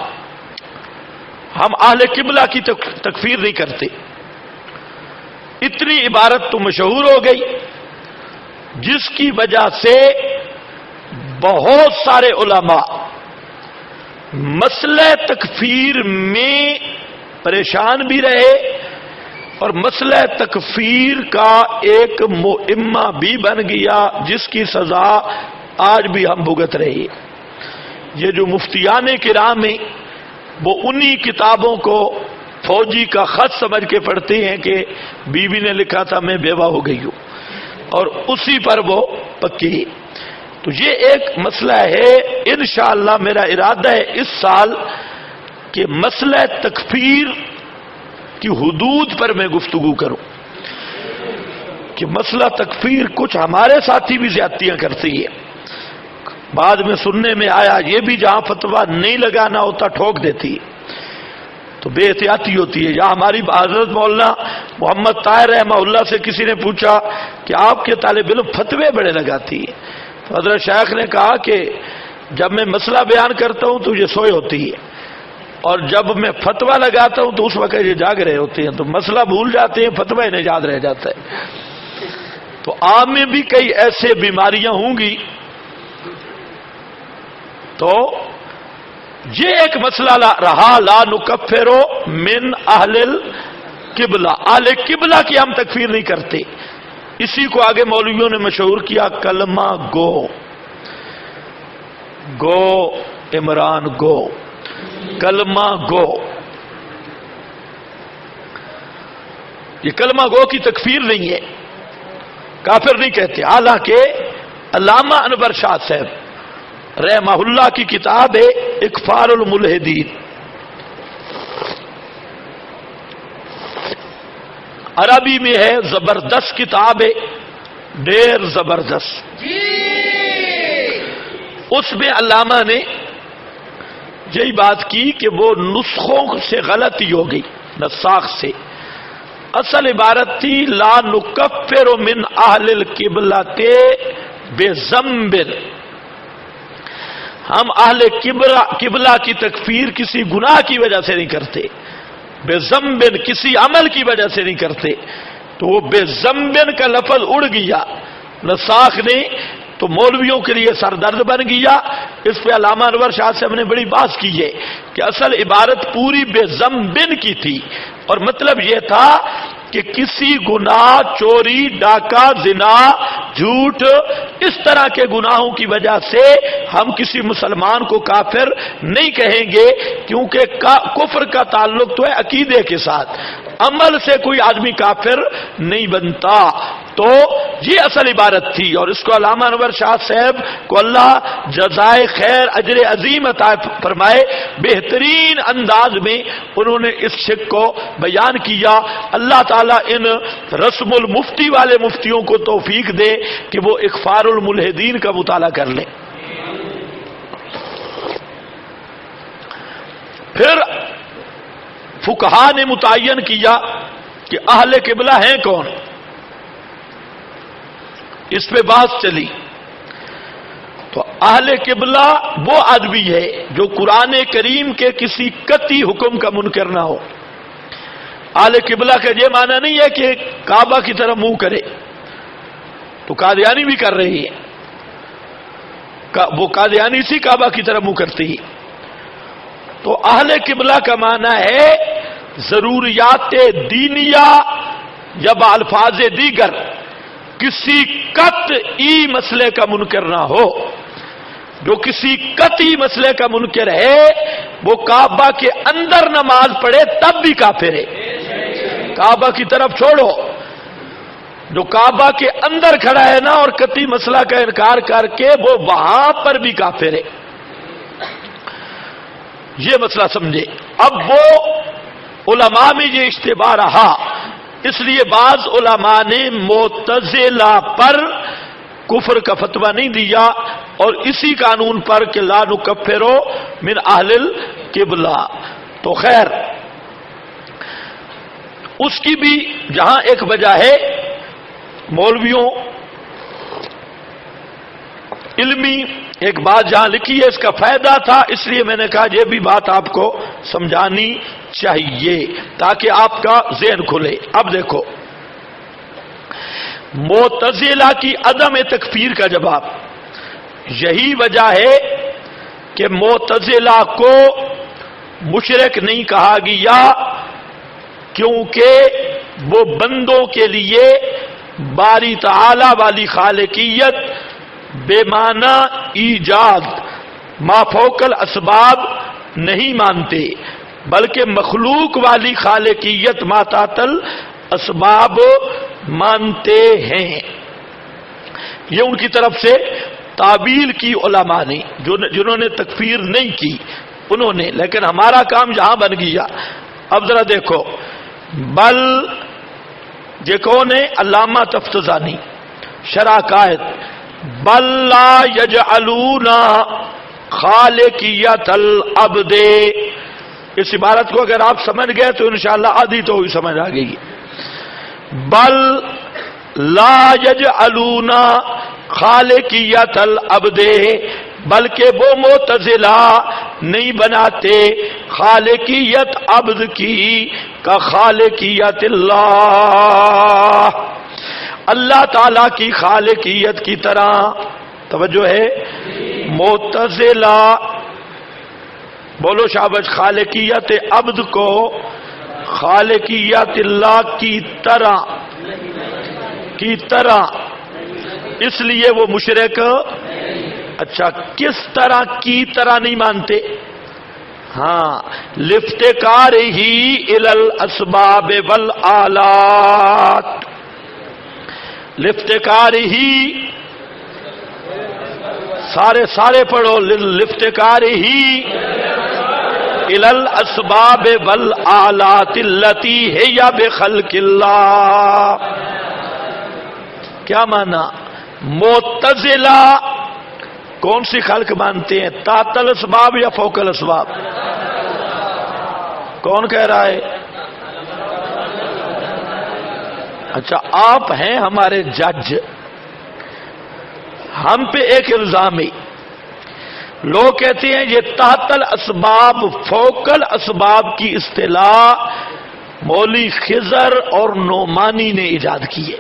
ہم اہل قبلہ کی تکفیر نہیں کرتے. اتنی عبارت تو مشہور ہو گئی جس کی وجہ سے بہت سارے علماء مسئلہ تکفیر میں پریشان بھی رہے اور مسئلہ تکفیر کا ایک مؤمہ بھی بن گیا جس کی سزا آج بھی ہم بھگت رہے ہیں. یہ جو مفتیان کرام ہیں وہ انہی کتابوں کو فوجی کا خط سمجھ کے پڑھتے ہیں کہ بیوی نے لکھا تھا میں بیوہ ہو گئی ہوں، اور اسی پر وہ پکی. تو یہ ایک مسئلہ ہے. انشاءاللہ میرا ارادہ ہے اس سال کہ مسئلہ تکفیر کی حدود پر میں گفتگو کروں، کہ مسئلہ تکفیر کچھ ہمارے ساتھی بھی زیادتیاں کرتی ہے. بعد میں سننے میں آیا یہ بھی جہاں فتویٰ نہیں لگانا ہوتا ٹھوک دیتی ہے، تو بے احتیاطی ہوتی ہے. یا ہماری حضرت مولانا محمد طاہر رحمہ اللہ سے کسی نے پوچھا کہ آپ کے طالب علم فتوے بڑے لگاتی ہے، تو حضرت شیخ نے کہا کہ جب میں مسئلہ بیان کرتا ہوں تو یہ سوئے ہوتی ہے، اور جب میں فتویٰ لگاتا ہوں تو اس وقت یہ جاگ رہے ہوتے ہیں، تو مسئلہ بھول جاتے ہیں، فتویٰ انہیں یاد رہ جاتا ہے. تو آپ میں بھی کئی ایسے بیماریاں ہوں گی. تو یہ ایک مسئلہ رہا لا نکفرو من اہل القبلہ، اہل قبلہ کی ہم تکفیر نہیں کرتے. اسی کو آگے مولویوں نے مشہور کیا کلمہ گو. گو عمران گو، کلمہ گو. یہ کلمہ گو کی تکفیر نہیں ہے، کافر نہیں کہتے. حالانکہ علامہ انور شاہ صاحب رحمہ اللہ کی کتاب ہے اکفار الملحدین، عربی میں ہے، زبردست کتاب ہے، ڈیر زبردست. اس میں علامہ نے یہی بات کی کہ وہ نسخوں سے غلطی ہو گئی، نساخ سے. اصل عبارت تھی لا نکفر من اہل القبلۃ بذنب، ہم اہل قبلہ کی تکفیر کسی گناہ کی وجہ سے نہیں کرتے، بے ذنبن کسی عمل کی وجہ سے نہیں کرتے. تو وہ بے ذنبن کا لفظ اڑ گیا نساخ نے، تو مولویوں کے لیے سر درد بن گیا. اس پہ علامہ انور شاہ صاحب نے بڑی بات کی ہے کہ اصل عبارت پوری بے ذنبن کی تھی، اور مطلب یہ تھا کہ کسی گناہ، چوری، ڈاکہ، زنا، جھوٹ، اس طرح کے گناہوں کی وجہ سے ہم کسی مسلمان کو کافر نہیں کہیں گے، کیونکہ کفر کا تعلق تو ہے عقیدے کے ساتھ، عمل سے کوئی آدمی کافر نہیں بنتا. تو یہ اصل عبارت تھی، اور اس کو علامہ انور شاہ صاحب کو اللہ جزائے خیر اجر عظیم عطا فرمائے، بہترین انداز میں انہوں نے اس شک کو بیان کیا. اللہ تعالیٰ ان رسم المفتی والے مفتیوں کو توفیق دے کہ وہ اخفار الملحدین کا مطالعہ کر لیں. پھر فقہا نے متعین کیا کہ اہل قبلہ ہیں کون، اس پہ بات چلی. تو اہل قبلہ وہ آدمی ہے جو قرآن کریم کے کسی قطعی حکم کا منکر نہ ہو. اہل قبلہ کا یہ معنی نہیں ہے کہ کعبہ کی طرف منہ کرے، تو قادیانی بھی کر رہی ہے، وہ قادیانی سی کعبہ کی طرف منہ کرتی ہے. تو اہل قبلہ کا معنی ہے ضروریات دینیہ یا بالفاظ دیگر کسی قطعی مسئلے کا منکر نہ ہو. جو کسی قطعی مسئلے کا منکر ہے وہ کعبہ کے اندر نماز پڑھے تب بھی کافر ہے. کعبہ کی طرف چھوڑو، جو کعبہ کے اندر کھڑا ہے نا اور قطعی مسئلہ کا انکار کر کے وہ وہاں پر بھی کافر ہے. یہ مسئلہ سمجھے. اب وہ علماء میں یہ اشتباہ رہا، اس لیے بعض علماء نے معتزلہ پر کفر کا فتویٰ نہیں دیا، اور اسی قانون پر کہ لا نکفرو من اہل القبلہ. تو خیر اس کی بھی جہاں ایک وجہ ہے، مولویوں علمی ایک بات جہاں لکھی ہے اس کا فائدہ تھا، اس لیے میں نے کہا یہ بھی بات آپ کو سمجھانی چاہیے تاکہ آپ کا ذہن کھلے. اب دیکھو معتزلہ کی عدم تکفیر کا جواب یہی وجہ ہے کہ معتزلہ کو مشرک نہیں کہا گیا، کیونکہ وہ بندوں کے لیے باری تعالی والی خالقیت بے معنی ایجاد ما فوق الاسباب نہیں مانتے، بلکہ مخلوق والی خالقیت ما تحت الاسباب مانتے ہیں. یہ ان کی طرف سے تعبیل کی علماء نے، جنہوں نے تکفیر نہیں کی انہوں نے. لیکن ہمارا کام جہاں بن گیا. اب ذرا دیکھو، بل یہ کون ہے؟ علامہ تفتزانی شرح قائد. بل لا یجعلون خالقیت العبد. اس عبارت کو اگر آپ سمجھ گئے تو انشاءاللہ آدھی تو ہی سمجھ آ گئی. بل لا یجعلون خالقیت العبد، بلکہ وہ معتزلہ نہیں بناتے خالقیت عبد کی کا خالقیت اللہ، اللہ تعالی کی خالقیت کی طرح. توجہ ہے؟ معتزلہ بولو شابش، خالقیت عبد کو خالقیت اللہ کی طرح اس لیے وہ مشرک. اچھا کس طرح کی طرح نہیں مانتے؟ ہاں، لافتقار ہی الی الاسباب والآلات. لافتقار ہی سارے پڑھو، لافتقار ہی الی الاسباب والآلات التی ہی بخلق اللہ. کیا مانا؟ معتزلہ کون سی خلق مانتے ہیں؟ تحت الاسباب یا فوق الاسباب؟ کون کہہ رہا ہے؟ اچھا آپ ہیں ہمارے جج، ہم پہ ایک الزام ہے، لوگ کہتے ہیں یہ تحت الاسباب فوق الاسباب کی اصطلاح مولوی خضر اور نعمانی نے ایجاد کی ہے.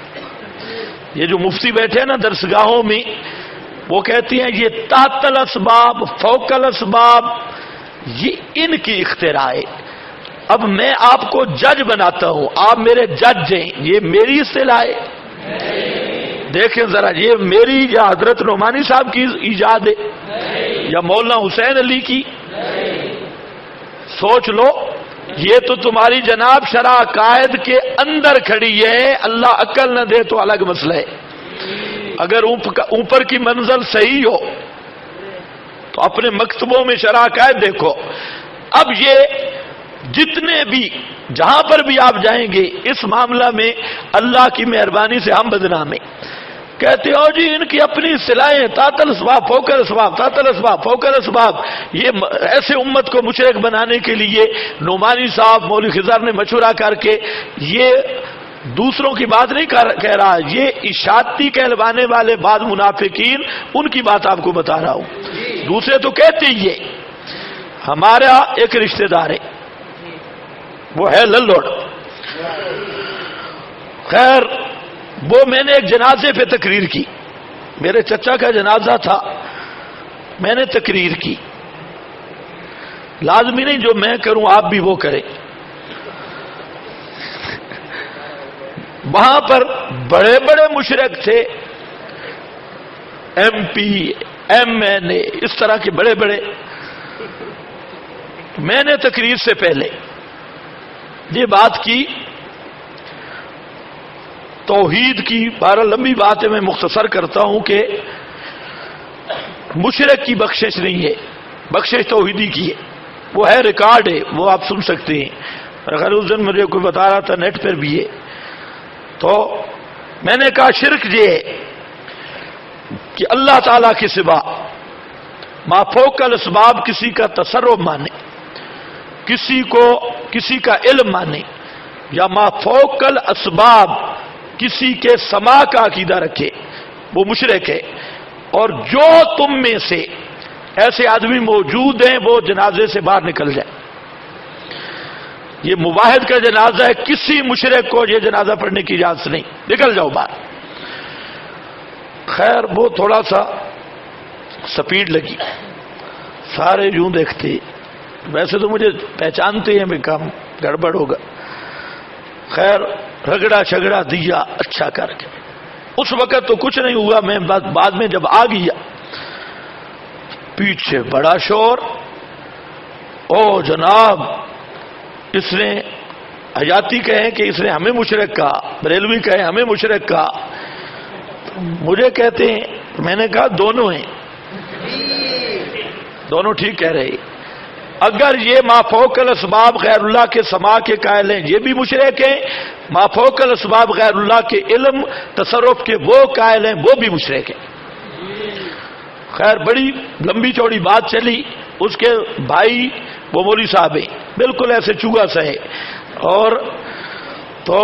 یہ جو مفتی بیٹھے ہیں نا درسگاہوں میں، وہ کہتے ہیں یہ تحت الاسباب فوق الاسباب یہ ان کی اختراع ہے. اب میں آپ کو جج بناتا ہوں، آپ میرے جج ہیں، یہ میری اصطلاح ہے؟ دیکھیں ذرا، یہ میری یا حضرت نعمانی صاحب کی ایجاد ہے یا مولانا حسین علی کی؟ سوچ لو، یہ تو تمہاری جناب شرع قائد کے اندر کھڑی ہے. اللہ عقل نہ دے تو الگ مسئلہ ہے. اگر اوپر کی منزل صحیح ہو تو اپنے مکتبوں میں شرع قائد دیکھو. اب یہ جتنے بھی جہاں پر بھی آپ جائیں گے اس معاملہ میں اللہ کی مہربانی سے ہم بدنام ہیں. کہتے ہو جی ان کی اپنی اصطلاحیں تحت الاسباب فوق الاسباب، تحت الاسباب فوق الاسباب. یہ ایسے امت کو مشرک بنانے کے لیے نعمانی صاحب مولوی خضر نے مشورہ کر کے، یہ دوسروں کی بات نہیں کہہ رہا، یہ اشاعتی کہلوانے والے بعض منافقین ان کی بات آپ کو بتا رہا ہوں. دوسرے تو کہتے ہی ہے. ہمارا ایک رشتہ دار ہے، وہ ہے للوڑ. خیر، وہ میں نے ایک جنازے پہ تقریر کی، میرے چچا کا جنازہ تھا، میں نے تقریر کی. لازمی نہیں جو میں کروں آپ بھی وہ کریں. وہاں پر بڑے بڑے مشرک تھے، ایم پی ایم این اے اس طرح کے بڑے بڑے. میں نے تقریر سے پہلے یہ بات کی، توحید کی بارہ لمبی بات ہے، میں مختصر کرتا ہوں کہ مشرک کی بخشش نہیں ہے، بخشش توحیدی کی ہے. وہ ہے ریکارڈ ہے، وہ آپ سن سکتے ہیں. اگر اس دن مجھے کوئی بتا رہا تھا نیٹ پر بھی ہے. تو میں نے کہا شرک یہ ہے کہ اللہ تعالی کے سوا ما فوق الاسباب کسی کا تصرف مانے، کسی کا علم مانے، یا ما فوق الاسباب کسی کے سما کا عقیدہ رکھے، وہ مشرک ہے. اور جو تم میں سے ایسے آدمی موجود ہیں وہ جنازے سے باہر نکل جائے. یہ مواحد کا جنازہ ہے، کسی مشرک کو یہ جنازہ پڑھنے کی اجازت نہیں، نکل جاؤ باہر. خیر، وہ تھوڑا سا سپیڈ لگی، سارے یوں دیکھتے. ویسے تو مجھے پہچانتے ہیں بھی کام گڑبڑ ہوگا. خیر، رگڑا شگڑا دیا اچھا کر کے. اس وقت تو کچھ نہیں ہوا، میں بعد میں جب آ گیا پیچھے بڑا شور، او جناب اس نے حیاتی کہے کہ اس نے ہمیں مشرک کہا، بریلوی کہے ہمیں مشرک کہا. مجھے کہتے ہیں، میں نے کہا دونوں ہیں، دونوں ٹھیک کہہ رہے. اگر یہ ما فوق الاسباب غیر اللہ کے سما کے قائل ہیں یہ بھی مشرک ہیں، ما فوق الاسباب غیر اللہ کے علم تصرف کے وہ قائل ہیں وہ بھی مشرک ہیں. خیر، بڑی لمبی چوڑی بات چلی. اس کے بھائی وہ مولوی صاحب ہیں، بالکل ایسے چوہا سا ہے. اور تو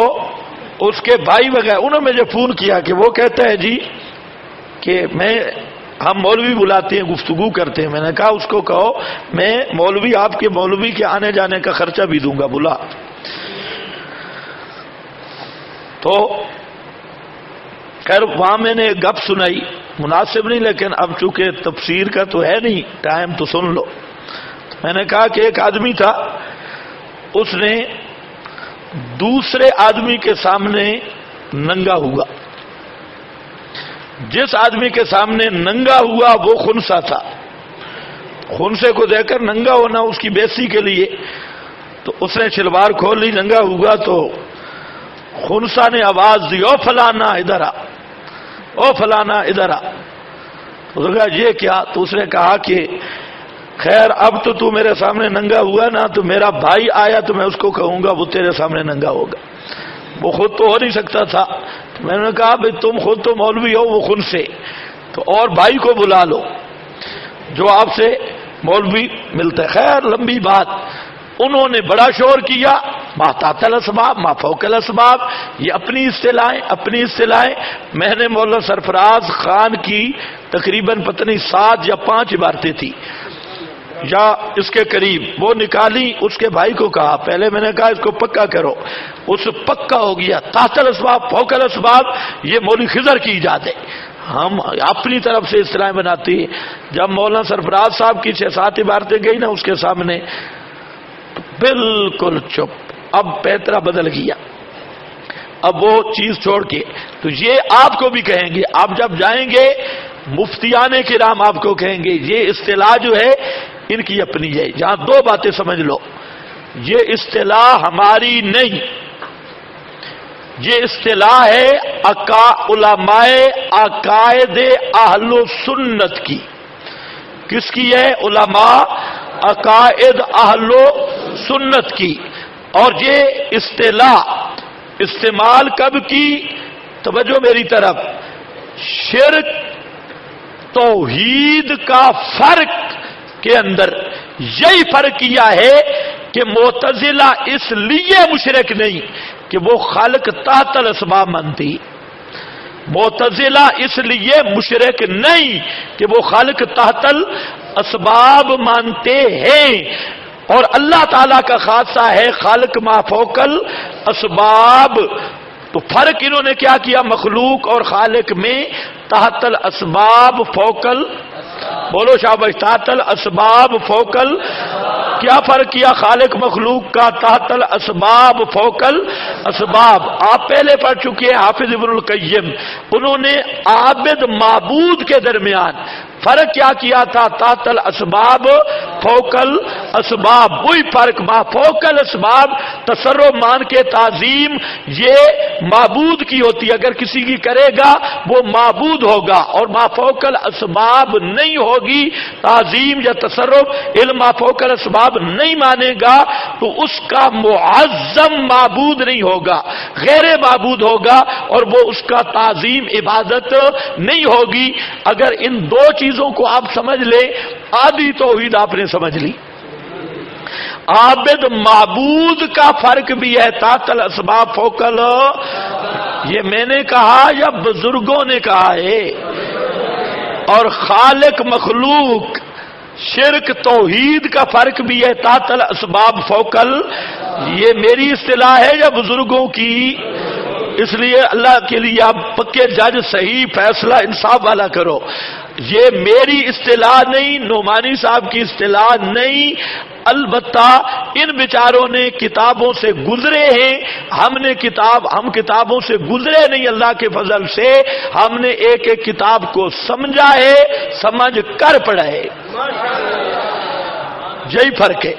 اس کے بھائی وغیرہ انہوں نے مجھے فون کیا کہ وہ کہتا ہے جی کہ ہم مولوی بلاتے ہیں، گفتگو کرتے ہیں. میں نے کہا اس کو کہو میں مولوی، آپ کے مولوی کے آنے جانے کا خرچہ بھی دوں گا، بلا. تو خیر وہاں میں نے گپ سنائی، مناسب نہیں لیکن اب چونکہ تفسیر کا تو ہے نہیں ٹائم تو سن لو. میں نے کہا کہ ایک آدمی تھا، اس نے دوسرے آدمی کے سامنے ننگا ہوا. جس آدمی کے سامنے ننگا ہوا وہ خنسا تھا. خنسے کو دیکھ کر ننگا ہونا اس کی بےزتی کے لیے، تو اس نے شلوار کھول لی، ننگا ہوا تو خنسا نے آواز دی، او فلانا ادھر آ، او فلانا ادھر آ. اس نے کہا یہ کیا؟ تو اس نے کہا کہ خیر اب تو میرے سامنے ننگا ہوا نا، تو میرا بھائی آیا تو میں اس کو کہوں گا وہ تیرے سامنے ننگا ہوگا. وہ خود تو ہو نہیں سکتا تھا. میں نے کہا بھائی تم خود تو مولوی ہو، وہ خن سے تو اور بھائی کو بلا لو جو آپ سے مولوی ملتا ہے. خیر لمبی بات. انہوں نے بڑا شور کیا، ما تحت الاسباب ما فوق الاسباب، یہ اپنی اصطلاحیں. میں نے مولانا سرفراز خان کی تقریباً پتہ نہیں 7 یا 5 عبارتیں تھی یا اس کے قریب، وہ نکالی، اس کے بھائی کو کہا، پہلے میں نے کہا اس کو پکا کرو، اس پکا ہو گیا، تحت الاسباب فوق الاسباب، یہ مولوی خضر کی ایجاد ہے، ہم اپنی طرف سے اصطلاحیں بناتی ہیں۔ جب مولانا سرفراز صاحب کی 6-7 عبارتیں گئی نا اس کے سامنے، بالکل چپ، اب پیترا بدل گیا، اب وہ چیز چھوڑ کے، تو یہ آپ کو بھی کہیں گے، آپ جب جائیں گے مفتیان کرام آپ کو کہیں گے یہ اصطلاح جو ہے ان کی اپنی ہے۔ یہاں 2 باتیں سمجھ لو، یہ اصطلاح ہماری نہیں، یہ اصطلاح ہے علماء عقائد اہل سنت کی۔ کس کی ہے؟ علماء عقائد اہل سنت کی۔ اور یہ اصطلاح استعمال کب کی؟ توجہ میری طرف، شرک توحید کا فرق کے اندر یہی فرق کیا ہے کہ معتزلہ اس لیے مشرک نہیں کہ وہ خالق تحت الاسباب مانتی، معتزلہ اس لیے مشرک نہیں کہ وہ خالق تحت الاسباب مانتے ہیں، اور اللہ تعالیٰ کا خاصہ ہے خالق ما فوق الاسباب۔ تو فرق انہوں نے کیا کیا مخلوق اور خالق میں؟ تحت الاسباب فوق بولو شاباش، تحت الاسباب فوق کیا فرق کیا خالق مخلوق کا؟ تحت الاسباب فوق الاسباب۔ آپ پہلے پڑھ چکے ہیں حافظ ابن القیم، انہوں نے عابد معبود کے درمیان فرق کیا کیا تھا؟ تحت الاسباب فوق الاسباب، وہی فرق، ما فوق الاسباب تصرف مان کے تعظیم یہ معبود کی ہوتی ہے، اگر کسی کی کرے گا وہ معبود ہوگا، اور ما فوق الاسباب نہیں ہوگی تعظیم یا تصرف، علم ما فوق الاسباب نہیں مانے گا تو اس کا معظم معبود نہیں ہوگا، غیر معبود ہوگا، اور وہ اس کا تعظیم عبادت نہیں ہوگی۔ اگر ان 2 چیزوں کو آپ سمجھ لیں، آدھی توحید آپ نے سمجھ لی۔ عابد معبود کا فرق بھی ہے، تحت الاسباب فوق یہ میں نے کہا یا بزرگوں نے کہا ہے؟ اور خالق مخلوق شرک توحید کا فرق بھی ہے، تحت الاسباب فوق یہ میری اصطلاح ہے یا بزرگوں کی؟ اس لیے اللہ کے لیے آپ پکے جج، صحیح فیصلہ انصاف والا کرو، یہ میری اصطلاح نہیں، نعمانی صاحب کی اصطلاح نہیں، البتہ ان بیچاروں نے کتابوں سے گزرے ہیں، ہم کتابوں سے گزرے نہیں، اللہ کے فضل سے ہم نے ایک ایک کتاب کو سمجھا ہے، سمجھ کر پڑھا ہے، یہی فرق ہے،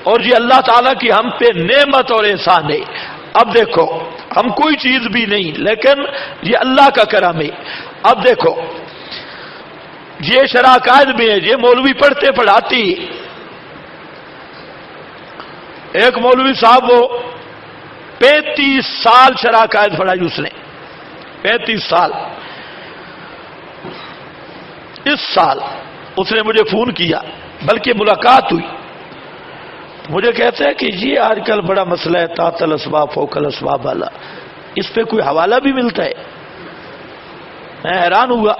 اور یہ اللہ تعالیٰ کی ہم پہ نعمت اور احسان ہے۔ اب دیکھو، ہم کوئی چیز بھی نہیں، لیکن یہ اللہ کا کرم ہے۔ اب دیکھو، یہ شرح عقائد میں ہے، یہ مولوی پڑھتے پڑھاتی، ایک مولوی صاحب وہ 35 سال شرح عقائد پڑھائی اس نے، 35 سال۔ اس سال اس نے مجھے فون کیا، بلکہ ملاقات ہوئی، مجھے کہتے ہیں کہ یہ آج کل بڑا مسئلہ ہے تحت الاسباب فوق الاسباب والا، اس پہ کوئی حوالہ بھی ملتا ہے؟ میں حیران ہوا،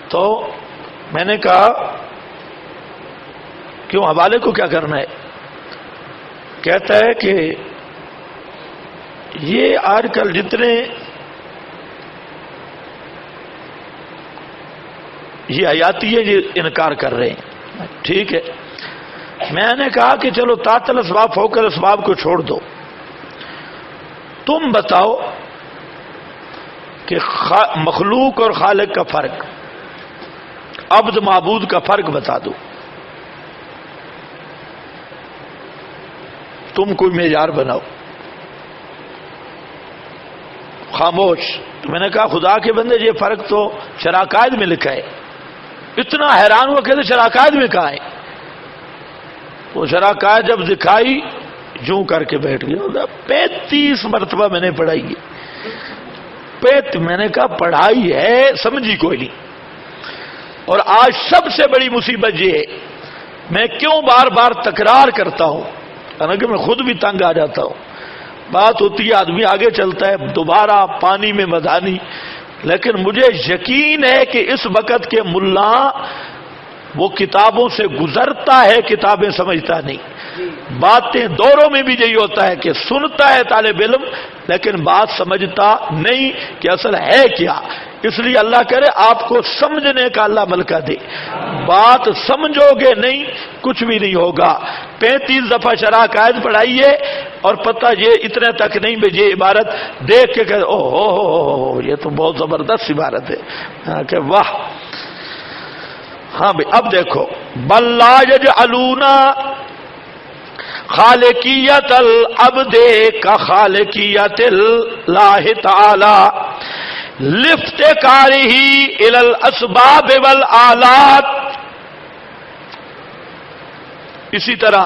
تو میں نے کہا کیوں، حوالے کو کیا کرنا ہے؟ کہتا ہے کہ یہ آج کل جتنے یہ حیاتی ہے یہ انکار کر رہے ہیں، ٹھیک ہے۔ میں نے کہا کہ چلو تحت الاسباب فوق الاسباب کو چھوڑ دو، تم بتاؤ کہ مخلوق اور خالق کا فرق، عبد معبود کا فرق بتا دو، تم کوئی معیار بناؤ۔ خاموش۔ تو میں نے کہا خدا کے بندے یہ فرق تو شرح عقائد میں لکھا ہے۔ اتنا حیران ہوا کہ شرح عقائد میں کہاں ہے؟ وہ شرح عقائد جب دکھائی یوں کر کے بیٹھ گیا، 35 مرتبہ میں نے پڑھائی ہے، میں نے کہا پڑھائی ہے سمجھی کوئی نہیں۔ اور آج سب سے بڑی مصیبت یہ ہے، میں کیوں بار بار تکرار کرتا ہوں، حالانکہ میں خود بھی تنگ آ جاتا ہوں، بات ہوتی ہے آدمی آگے چلتا ہے، دوبارہ پانی میں مدانی لیکن مجھے یقین ہے کہ اس وقت کے ملا وہ کتابوں سے گزرتا ہے، کتابیں سمجھتا نہیں. باتیں دوروں میں بھی یہی ہوتا ہے کہ سنتا ہے طالب علم لیکن بات سمجھتا نہیں کہ اصل ہے کیا. اس لیے اللہ کرے آپ کو سمجھنے کا اللہ ملکہ دے. بات سمجھو گے نہیں کچھ بھی نہیں ہوگا. 35 دفعہ شرح قائد پڑھائیے اور پتہ یہ اتنے تک نہیں بھی یہ عبارت دیکھ کے کہ او ہو یہ تو بہت زبردست عبارت ہے کہ واہ. ہاں بھائی اب دیکھو بل لا یجعلون خالقیت العبد کا خالقیت اللہ تعالی لافتقارہ الی الاسباب والآلات. اسی طرح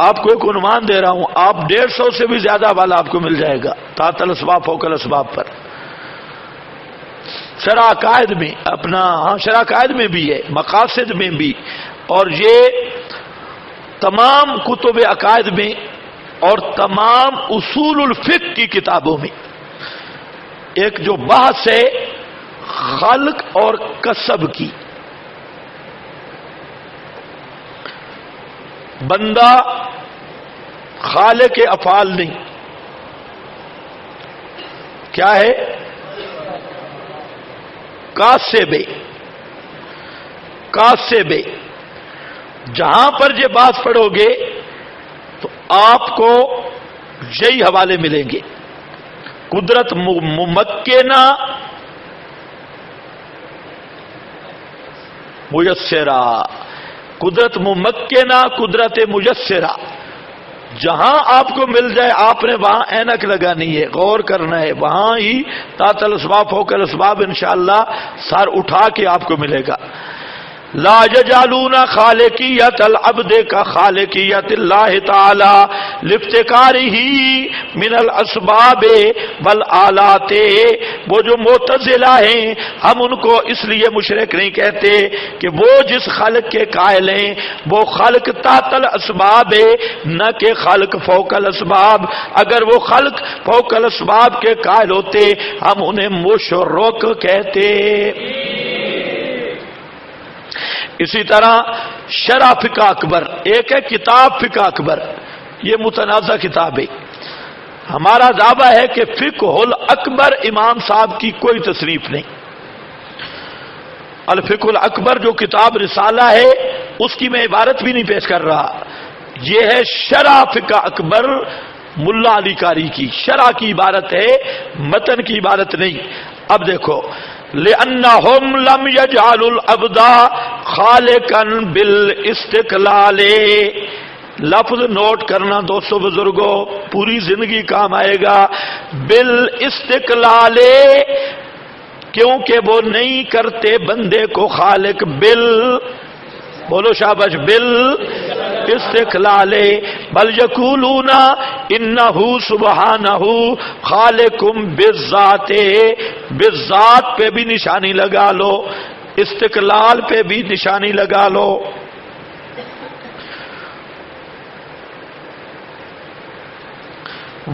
آپ کو ایک عنوان دے رہا ہوں، آپ 150 سے بھی زیادہ والا آپ کو مل جائے گا تحت الاسباب فوق الاسباب پر. شرح عقائد میں اپنا شرح عقائد میں بھی ہے، مقاصد میں بھی، اور یہ تمام کتب عقائد میں اور تمام اصول الفقہ کی کتابوں میں ایک جو بحث ہے خلق اور کسب کی. بندہ خالق افعال نہیں، کیا ہے؟ کاسب. جہاں پر یہ بات پڑھو گے تو آپ کو یہی حوالے ملیں گے. قدرت ممکنہ میسرہ، قدرت ممکنہ قدرت میسرہ. جہاں آپ کو مل جائے آپ نے وہاں اینک لگانی ہے، غور کرنا ہے، وہاں ہی تحت الاسباب فوق الاسباب انشاءاللہ سر اٹھا کے آپ کو ملے گا. لا یجعلون خالقیت العبد کا خالقیت اللہ تعالی لافتقارہ من الاسباب والآلات. وہ جو معتزلہ ہیں ہم ان کو اس لیے مشرک نہیں کہتے کہ وہ جس خالق کے قائل ہیں وہ خالق تحت الاسباب ہے نہ کہ خالق فوق الاسباب. اگر وہ خالق فوق الاسباب کے قائل ہوتے ہم انہیں مشرک کہتے. اسی طرح شرح فقہ اکبر ایک ہے، کتاب فقہ اکبر یہ متنازع کتاب ہے. ہمارا دعویٰ ہے کہ فقہ الاکبر امام صاحب کی کوئی تصنیف نہیں. الفقہ الاکبر جو کتاب رسالہ ہے اس کی میں عبارت بھی نہیں پیش کر رہا. یہ ہے شرح فقہ اکبر ملا علی قاری کی شرح کی عبارت ہے، متن کی عبارت نہیں. اب دیکھو لأنهم لم يجعلوا العبد خالقا بالاستقلال. لفظ نوٹ کرنا دوستو بزرگوں، پوری زندگی کام آئے گا. بالاستقلال کیونکہ وہ نہیں کرتے بندے کو خالق بولو شاباش استقلال. بل یقولون انہ سبحانہ خالق بالذات. بالذات پہ بھی نشانی لگا لو، استقلال پہ بھی نشانی لگا لو.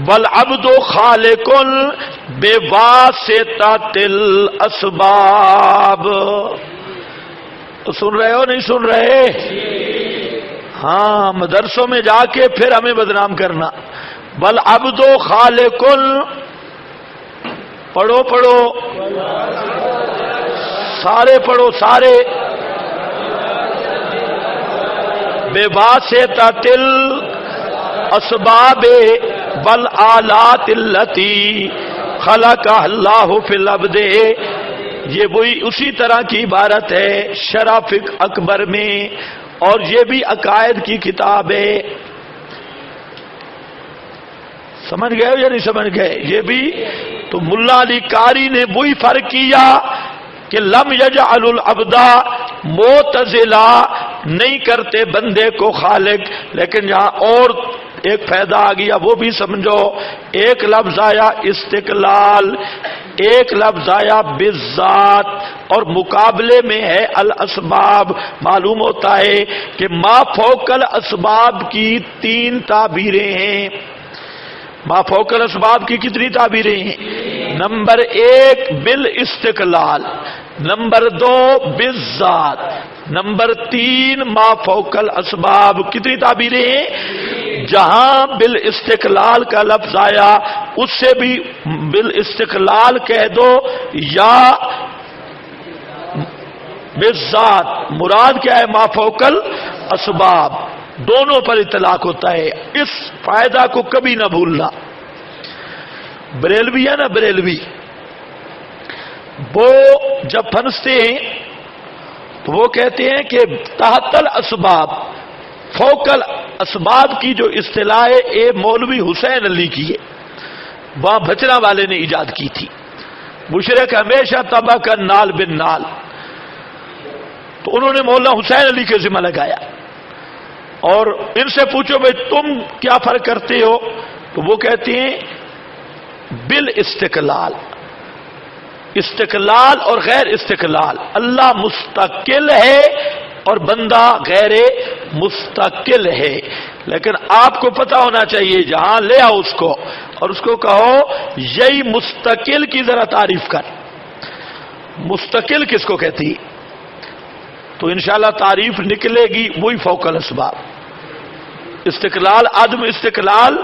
والعبد خالق بواسطۃ الاسباب. تو سن رہے ہو نہیں سن رہے؟ ہاں مدرسوں میں جا کے پھر ہمیں بدنام کرنا. والعبد خالق، پڑھو پڑھو سارے پڑھو سارے. بواسطۃ الاسباب والآلات التي خلقها اللہ فی العبد. یہ وہی اسی طرح کی عبارت ہے شرح فقہ اکبر میں، اور یہ بھی عقائد کی کتاب ہے. سمجھ گئے یا نہیں سمجھ گئے؟ یہ بھی تو ملا علی قاری نے وہی فرق کیا کہ لم یجعل العبد، معتزلہ نہیں کرتے بندے کو خالق. لیکن یہاں اور ایک فائدہ آ گیا وہ بھی سمجھو. ایک لفظ آیا استقلال، ایک لفظ آیا بالذات، اور مقابلے میں ہے الاسباب. معلوم ہوتا ہے کہ ما فوق الاسباب کی 3 تعبیریں ہیں. ما فوق الاسباب کی کتنی تعبیریں ہیں؟ نمبر 1 بالاستقلال، نمبر 2 بالذات، نمبر 3 ما فوق الاسباب۔ کتنی تعبیریں ہیں؟ جہاں بالاستقلال کا لفظ آیا اس سے بھی بالاستقلال کہہ دو یا بالذات، مراد کیا ہے؟ ما فوق الاسباب، دونوں پر اطلاق ہوتا ہے۔ اس فائدہ کو کبھی نہ بھولنا۔ بریلوی ہے نا، بریلوی، وہ جب پھنستے ہیں تو وہ کہتے ہیں کہ تحت الاسباب، فوق الاسباب کی جو اصطلاح ہے مولوی حسین علی کی ہے، وہاں بھچنا والے نے ایجاد کی تھی۔ مشرک ہمیشہ تبع کا نال بن نال، تو انہوں نے مولانا حسین علی کے ذمہ لگایا اور ان سے پوچھو بھائی تم کیا فرق کرتے ہو؟ تو وہ کہتے ہیں بالاستقلال، استقلال اور غیر استقلال، اللہ مستقل ہے اور بندہ غیر مستقل ہے۔ لیکن آپ کو پتا ہونا چاہیے، جہاں لے آؤ اس کو اور اس کو کہو یہی مستقل کی ذرا تعریف کر، مستقل کس کو کہتی؟ تو انشاءاللہ تعریف نکلے گی وہی فوق الاسباب۔ استقلال، عدم استقلال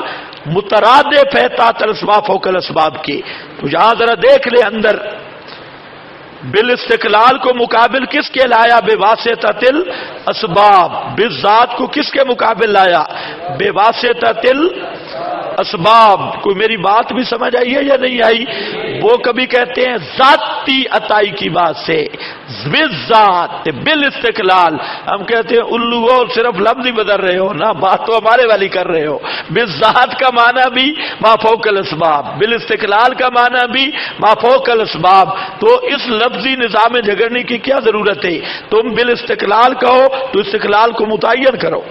مترادف ہے تحت الاسباب فوق الاسباب کے۔ تو یہاں ذرا دیکھ لے اندر، بالاستقلال کو مقابل کس کے لایا؟ بے واسطۃ الاسباب۔ بالذات کو کس کے مقابل لایا؟ بے واسطۃ الاسباب۔ کوئی میری بات بھی سمجھ آئی ہے یا نہیں آئی؟ وہ کبھی کہتے ہیں ذاتی عطائی کی بات سے، بالذات بالاستقلال، ہم کہتے ہیں الو ہو، صرف لفظ ہی بدل رہے ہو نا، بات تو ہمارے والی کر رہے ہو۔ بالذات کا معنی بھی ما فوق الاسباب، بالاستقلال کا معنی بھی ما فوق الاسباب۔ تو اس لفظی نظام جھگڑنے کی کیا ضرورت ہے؟ تم بالاستقلال کہو تو استقلال کو متعین کرو،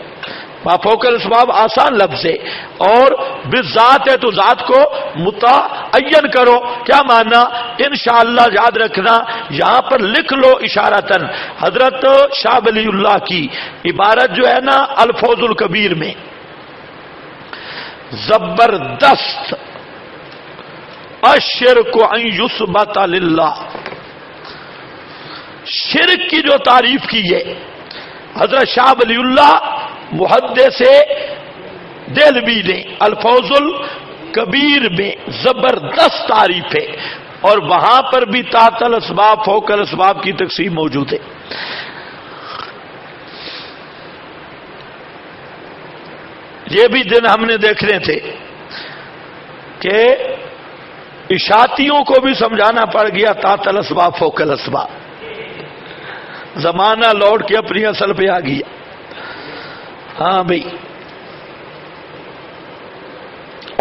ما فوق الاسباب آسان لفظ ہے، اور بالذات ہے تو ذات کو متعین کرو۔ کیا معنی؟ انشاءاللہ یاد رکھنا، یہاں پر لکھ لو اشارتاً، حضرت شاہ ولی اللہ کی عبارت جو ہے نا الفوز الکبیر میں، زبردست، الشرک ان یثبت للہ، شرک کی جو تعریف کی ہے حضرت شاہ ولی اللہ محدث دہلوی نے الفوز الکبیر میں زبردست تعریف ہے، اور وہاں پر بھی تحت الاسباب فوق الاسباب کی تقسیم موجود ہے۔ یہ بھی دن ہم نے دیکھنے تھے کہ اشاعتیوں کو بھی سمجھانا پڑ گیا تحت الاسباب فوق الاسباب، زمانہ لوٹ کے اپنی اصل پہ آ گیا۔ ہاں بھئی،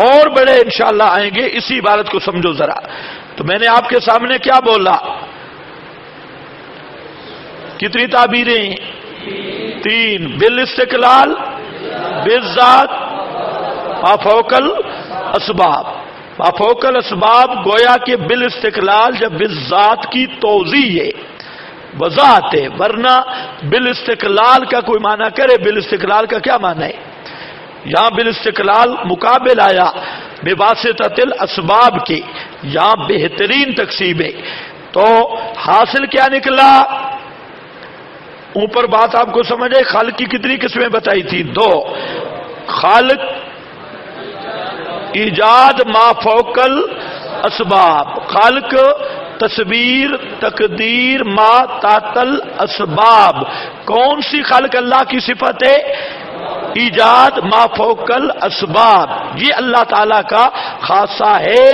اور بڑے انشاءاللہ آئیں گے، اسی عبارت کو سمجھو ذرا۔ تو میں نے آپ کے سامنے کیا بولا؟ کتنی تعبیریں؟ 3، بالاستقلال، بالذات، ما فوق الاسباب۔ ما فوق الاسباب گویا کہ بالاستقلال جب بالذات کی توضیح ہے، وضاحت ہے، ورنہ بالاستقلال کا کوئی معنی کرے، بالاستقلال کا کیا معنی ہے؟ یہاں بالاستقلال مقابل آیا بے واسطۃ الاسباب کے، یہاں بہترین تقسیم ہے۔ تو حاصل کیا نکلا؟ اوپر بات آپ کو سمجھے، خالق کی کتنی قسمیں بتائی تھی؟ 2، خالق ایجاد ما فوق الاسباب، خالق تصویر تقدیر ما تحت الاسباب۔ کون سی خلق اللہ کی صفت ہے؟ ایجاد ما فوق الاسباب، یہ اللہ تعالیٰ کا خاصہ ہے۔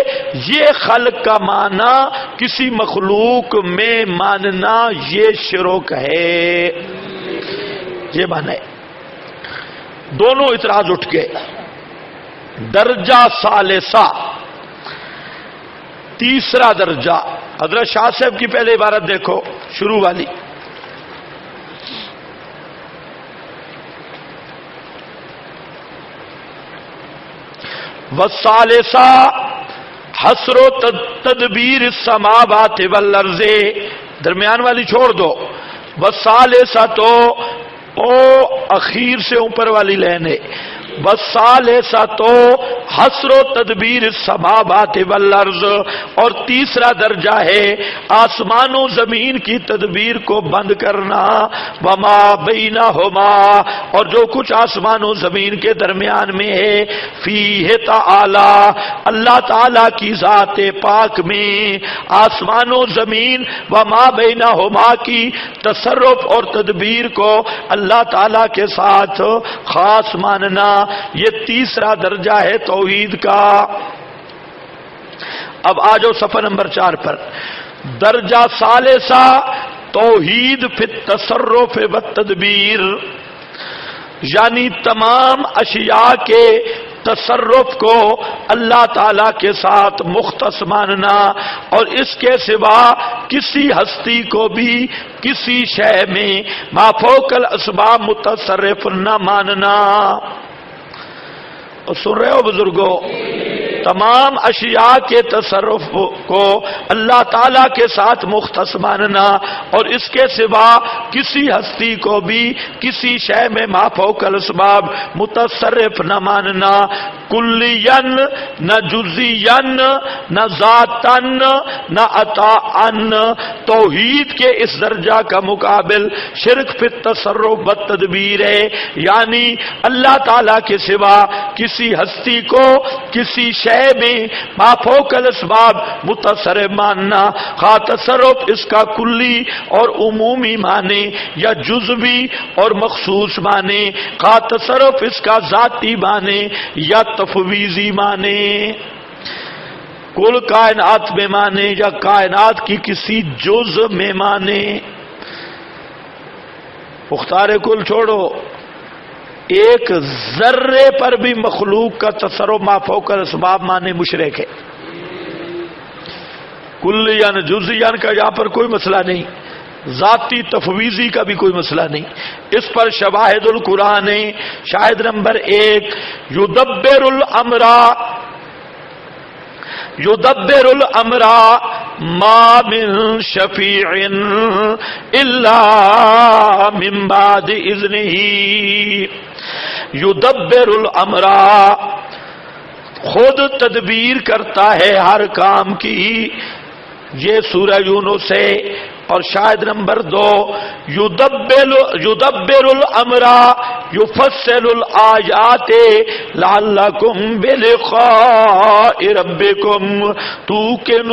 یہ خلق کا معنی کسی مخلوق میں ماننا یہ شرک ہے، یہ معنی ہے۔ دونوں اعتراض اٹھ گئے۔ درجہ ثالثہ، تیسرا درجہ، حضرت شاہ صاحب کی پہلے عبارت دیکھو، شروع والی، والثالثہ حصر و تدبیر السماوات والارض، درمیان والی چھوڑ دو، والثالثہ تو او اخیر سے اوپر والی لین ہے، والثالثہ تو حصر و تدبیر السماوات والارض، اور تیسرا درجہ ہے آسمان و زمین کی تدبیر کو بند کرنا، وما بینہما، اور جو کچھ آسمان و زمین کے درمیان میں ہے، فیہ تعالی، اللہ تعالی کی ذات پاک میں آسمان و زمین وما بینہما کی تصرف اور تدبیر کو اللہ تعالی کے ساتھ خاص ماننا، یہ تیسرا درجہ ہے توحید کا۔ اب آ جاؤ صفحہ نمبر 4 پر، درجہ ثالثہ توحید فی التصرف والتدبیر، یعنی تمام اشیاء کے تصرف کو اللہ تعالی کے ساتھ مختص ماننا، اور اس کے سوا کسی ہستی کو بھی کسی شے میں ما فوق الاسباب متصرف نہ ماننا۔ اور سن رہے ہو بزرگوں، تمام اشیاء کے تصرف کو اللہ تعالیٰ کے ساتھ مختص ماننا، اور اس کے سوا کسی ہستی کو بھی کسی شے میں ما فوق الاسباب متصرف نہ ماننا، کلین نہ جزین نہ ذاتن نہ عطاءن۔ توحید کے اس درجہ کا مقابل شرک فی التصرف والتدبیر ہے، یعنی اللہ تعالیٰ کے سوا کسی ہستی کو کسی شے میں ما فوق الاسباب متصرف ماننا، خواہ تصرف اس کا کلی اور عمومی مانے یا جزوی اور مخصوص مانے، خواہ تصرف اس کا ذاتی مانے یا تفویضی مانے، کل کائنات میں مانے یا کائنات کی کسی جز میں مانے۔ مختار کل چھوڑو، ایک ذرے پر بھی مخلوق کا تصرف ما فوق الاسباب مانے مشرک ہے۔ کلیاً جزیاً کا یہاں پر کوئی مسئلہ نہیں، ذاتی تفویضی کا بھی کوئی مسئلہ نہیں، اس پر شواہد القرآن ہے۔ شاہد نمبر 1، یدبر الامر ما من شفیع الا من بعد اذنہ، یدبر الامر، خود تدبیر کرتا ہے ہر کام کی، یہ سورہ یونس ہے۔ اور شاہد نمبر 2، یدبر الامر یفصل الآیات لعلکم بلقاء ربکم توقنون۔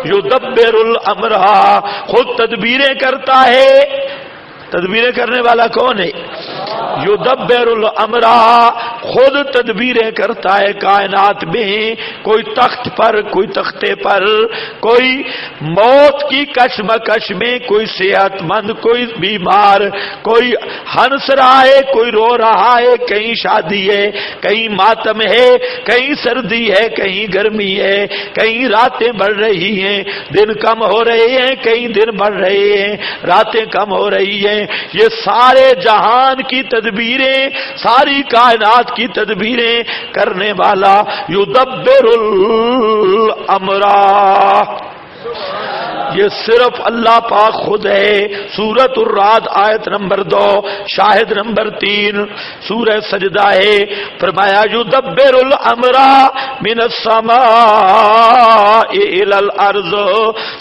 یدبر الامر، خود تدبیریں کرتا ہے۔ تدبیریں کرنے والا کون ہے؟ یدبر الامر، خود تدبیریں کرتا ہے کائنات میں، کوئی تخت پر، کوئی تختے پر، کوئی موت کی کشمکش میں، کوئی صحت مند، کوئی بیمار، کوئی ہنس رہا ہے، کوئی رو رہا ہے، کہیں شادی ہے، کہیں ماتم ہے، کہیں سردی ہے، کہیں گرمی ہے، کہیں راتیں بڑھ رہی ہیں، دن کم ہو رہے ہیں، کہیں دن بڑھ رہے ہیں، راتیں کم ہو رہی ہیں۔ یہ سارے جہان کی تدبیریں، ساری کائنات کی تدبیریں کرنے والا یدبر الامر، یہ صرف اللہ پاک خود ہے۔ سورۃ الرعد آیت نمبر 2، شاہد نمبر 3 سورہ سجدہ ہے، فرمایا یدبر الامر من السماء الی الارض،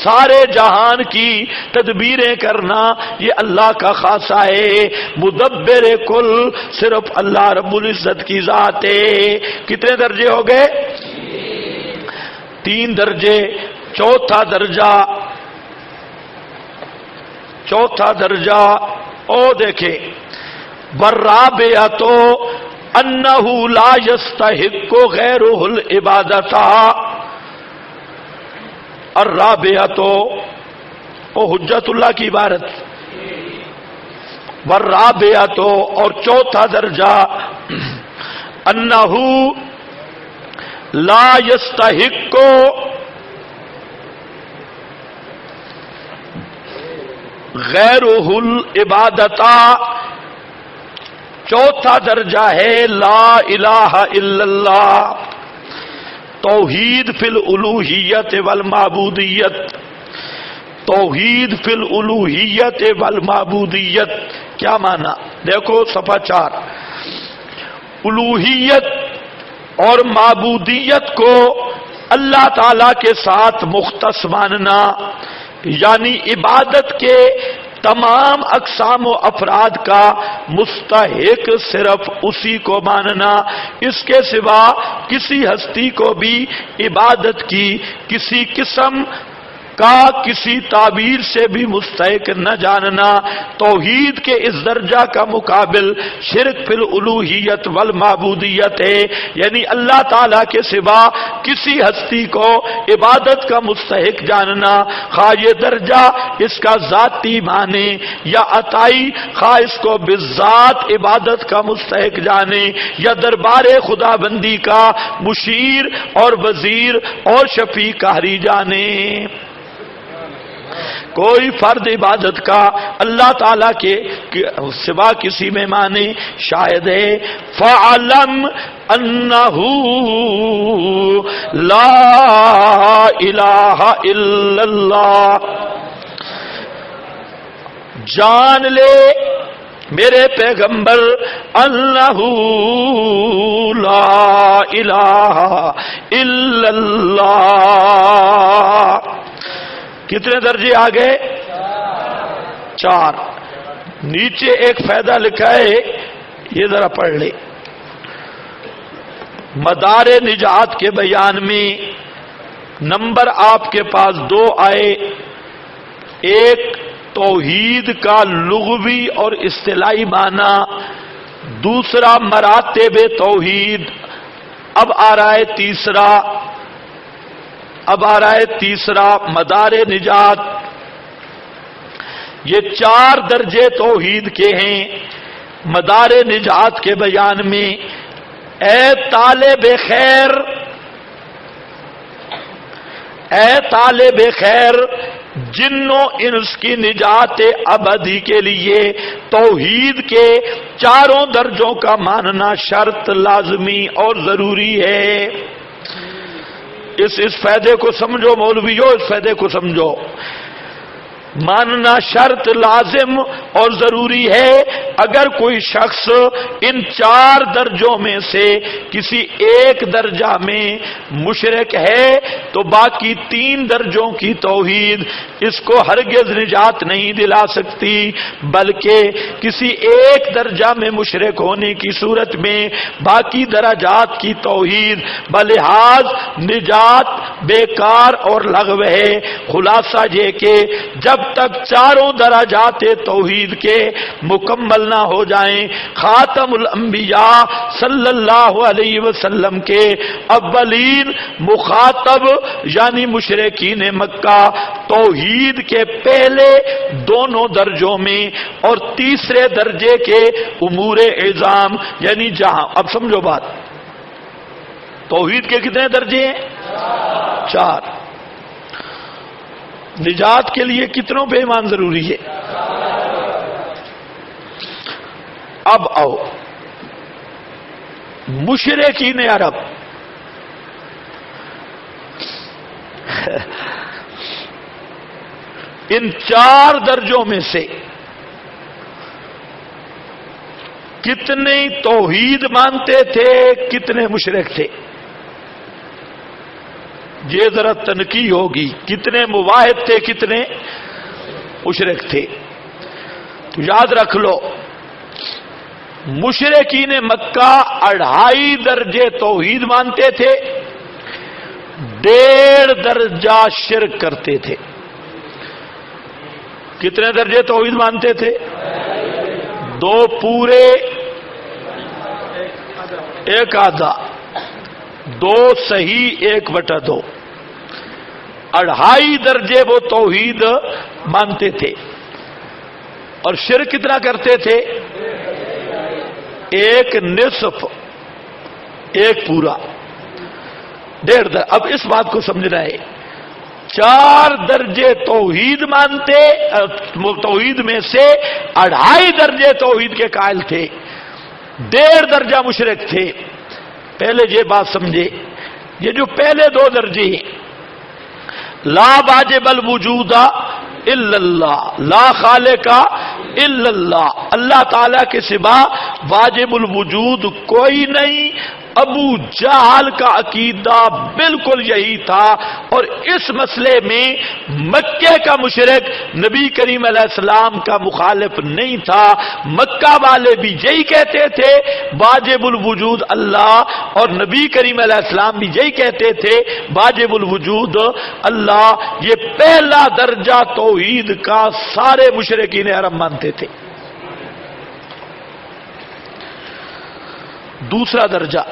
سارے جہان کی تدبیریں کرنا یہ اللہ کا خاصہ ہے۔ مدبر کل صرف اللہ رب العزت کی ذات ہے۔ کتنے درجے ہو گئے؟ 3 درجے۔ چوتھا درجہ او دیکھیں، والرابعۃ انہ لا یستحق غیرہ العبادۃ، الرابعۃ او حجت اللہ کی عبارت، والرابعۃ اور چوتھا درجہ انہ لا یستحق غیرہ العبادۃ، چوتھا درجہ ہے لا الہ الا اللہ، توحید فی الالوہیت والمعبودیت، توحید فی الالوہیت والمعبودیت۔ کیا معنی؟ دیکھو صفحہ 4، الوہیت اور معبودیت کو اللہ تعالی کے ساتھ مختص ماننا، یعنی عبادت کے تمام اقسام و افراد کا مستحق صرف اسی کو ماننا، اس کے سوا کسی ہستی کو بھی عبادت کی کسی قسم کا کسی تعبیر سے بھی مستحق نہ جاننا، توحید کے اس درجہ کا مقابل شرک فی الالوہیت والمعبودیت ہے، یعنی اللہ تعالیٰ کے سوا کسی ہستی کو عبادت کا مستحق جاننا، خواہ یہ درجہ اس کا ذاتی مانے یا عطائی، خواہ اس کو بالذات عبادت کا مستحق جانے یا دربار خدا بندی کا مشیر اور وزیر اور شفیع قہری جانے۔ کوئی فرد عبادت کا اللہ تعالیٰ کے سوا کسی میں مانے شاید ہے، فَعَلَمْ أَنَّهُ لَا إِلَٰهَ إِلَّا اللَّهُ، جان لے میرے پیغمبر انہ لا الہ الا اللہ۔ کتنے درجے آ گئے؟ 4۔ نیچے ایک فائدہ لکھا ہے، یہ ذرا پڑھ لے۔ مدار نجات کے بیان میں نمبر آپ کے پاس 2 آئے، ایک توحید کا لغوی اور اصطلاحی معنی، دوسرا مراتب توحید۔ اب آ رہا ہے تیسرا مدار نجات۔ یہ 4 درجے توحید کے ہیں۔ مدار نجات کے بیان میں اے طالب خیر، جنوں انس کی نجات ابدی کے لیے توحید کے 4 درجوں کا ماننا شرط لازمی اور ضروری ہے۔ اس فائدے کو سمجھو مولویو، اس فائدے کو سمجھو۔ ماننا شرط لازم اور ضروری ہے۔ اگر کوئی شخص ان 4 درجوں میں سے کسی ایک درجہ میں مشرک ہے تو باقی 3 درجوں کی توحید اس کو ہرگز نجات نہیں دلا سکتی، بلکہ کسی ایک درجہ میں مشرک ہونے کی صورت میں باقی درجات کی توحید بلحاظ نجات بیکار اور لغو ہے۔ خلاصہ یہ کہ جب تک 4 درجات توحید کے مکمل نہ ہو جائیں، خاتم الانبیاء صلی اللہ علیہ وسلم کے اولین مخاطب یعنی مشرکین مکہ توحید کے پہلے دونوں درجوں میں اور تیسرے درجے کے امور اعظام یعنی جہاں، اب سمجھو بات، توحید کے کتنے درجے ہیں؟ 4۔ نجات کے لیے کتنوں پہ ایمان ضروری ہے؟ اب آؤ، مشرکین عرب ان 4 درجوں میں سے کتنے توحید مانتے تھے، کتنے مشرک تھے؟ یہ ذرا تنقید ہوگی، کتنے موحد تھے، کتنے مشرک تھے؟ تو یاد رکھ لو، مشرکین مکہ 2.5 درجے توحید مانتے تھے، 1.5 درجہ شرک کرتے تھے۔ کتنے درجے توحید مانتے تھے؟ 2 پورے 1 آدھا، 2 صحیح 1/2، 2.5 درجے وہ توحید مانتے تھے، اور شرک کتنا کرتے تھے؟ 1 نصف 1 پورا، 1.5 درجے۔ اب اس بات کو سمجھنا ہے، 4 درجے توحید مانتے، توحید میں سے 2.5 درجے توحید کے قائل تھے، 1.5 درجہ مشرک تھے۔ پہلے یہ بات سمجھے، یہ جو پہلے 2 درجے ہیں، لا واجب الوجود الا اللہ، لا خالق الا اللہ، اللہ تعالی کے سوا واجب الوجود کوئی نہیں. ابو جہل کا عقیدہ بالکل یہی تھا، اور اس مسئلے میں مکے کا مشرک نبی کریم علیہ السلام کا مخالف نہیں تھا. مکہ والے بھی یہی کہتے تھے واجب الوجود اللہ، اور نبی کریم علیہ السلام بھی یہی کہتے تھے واجب الوجود اللہ. یہ پہلا درجہ توحید کا سارے مشرکین عرب مانتے تھے. دوسرا درجہ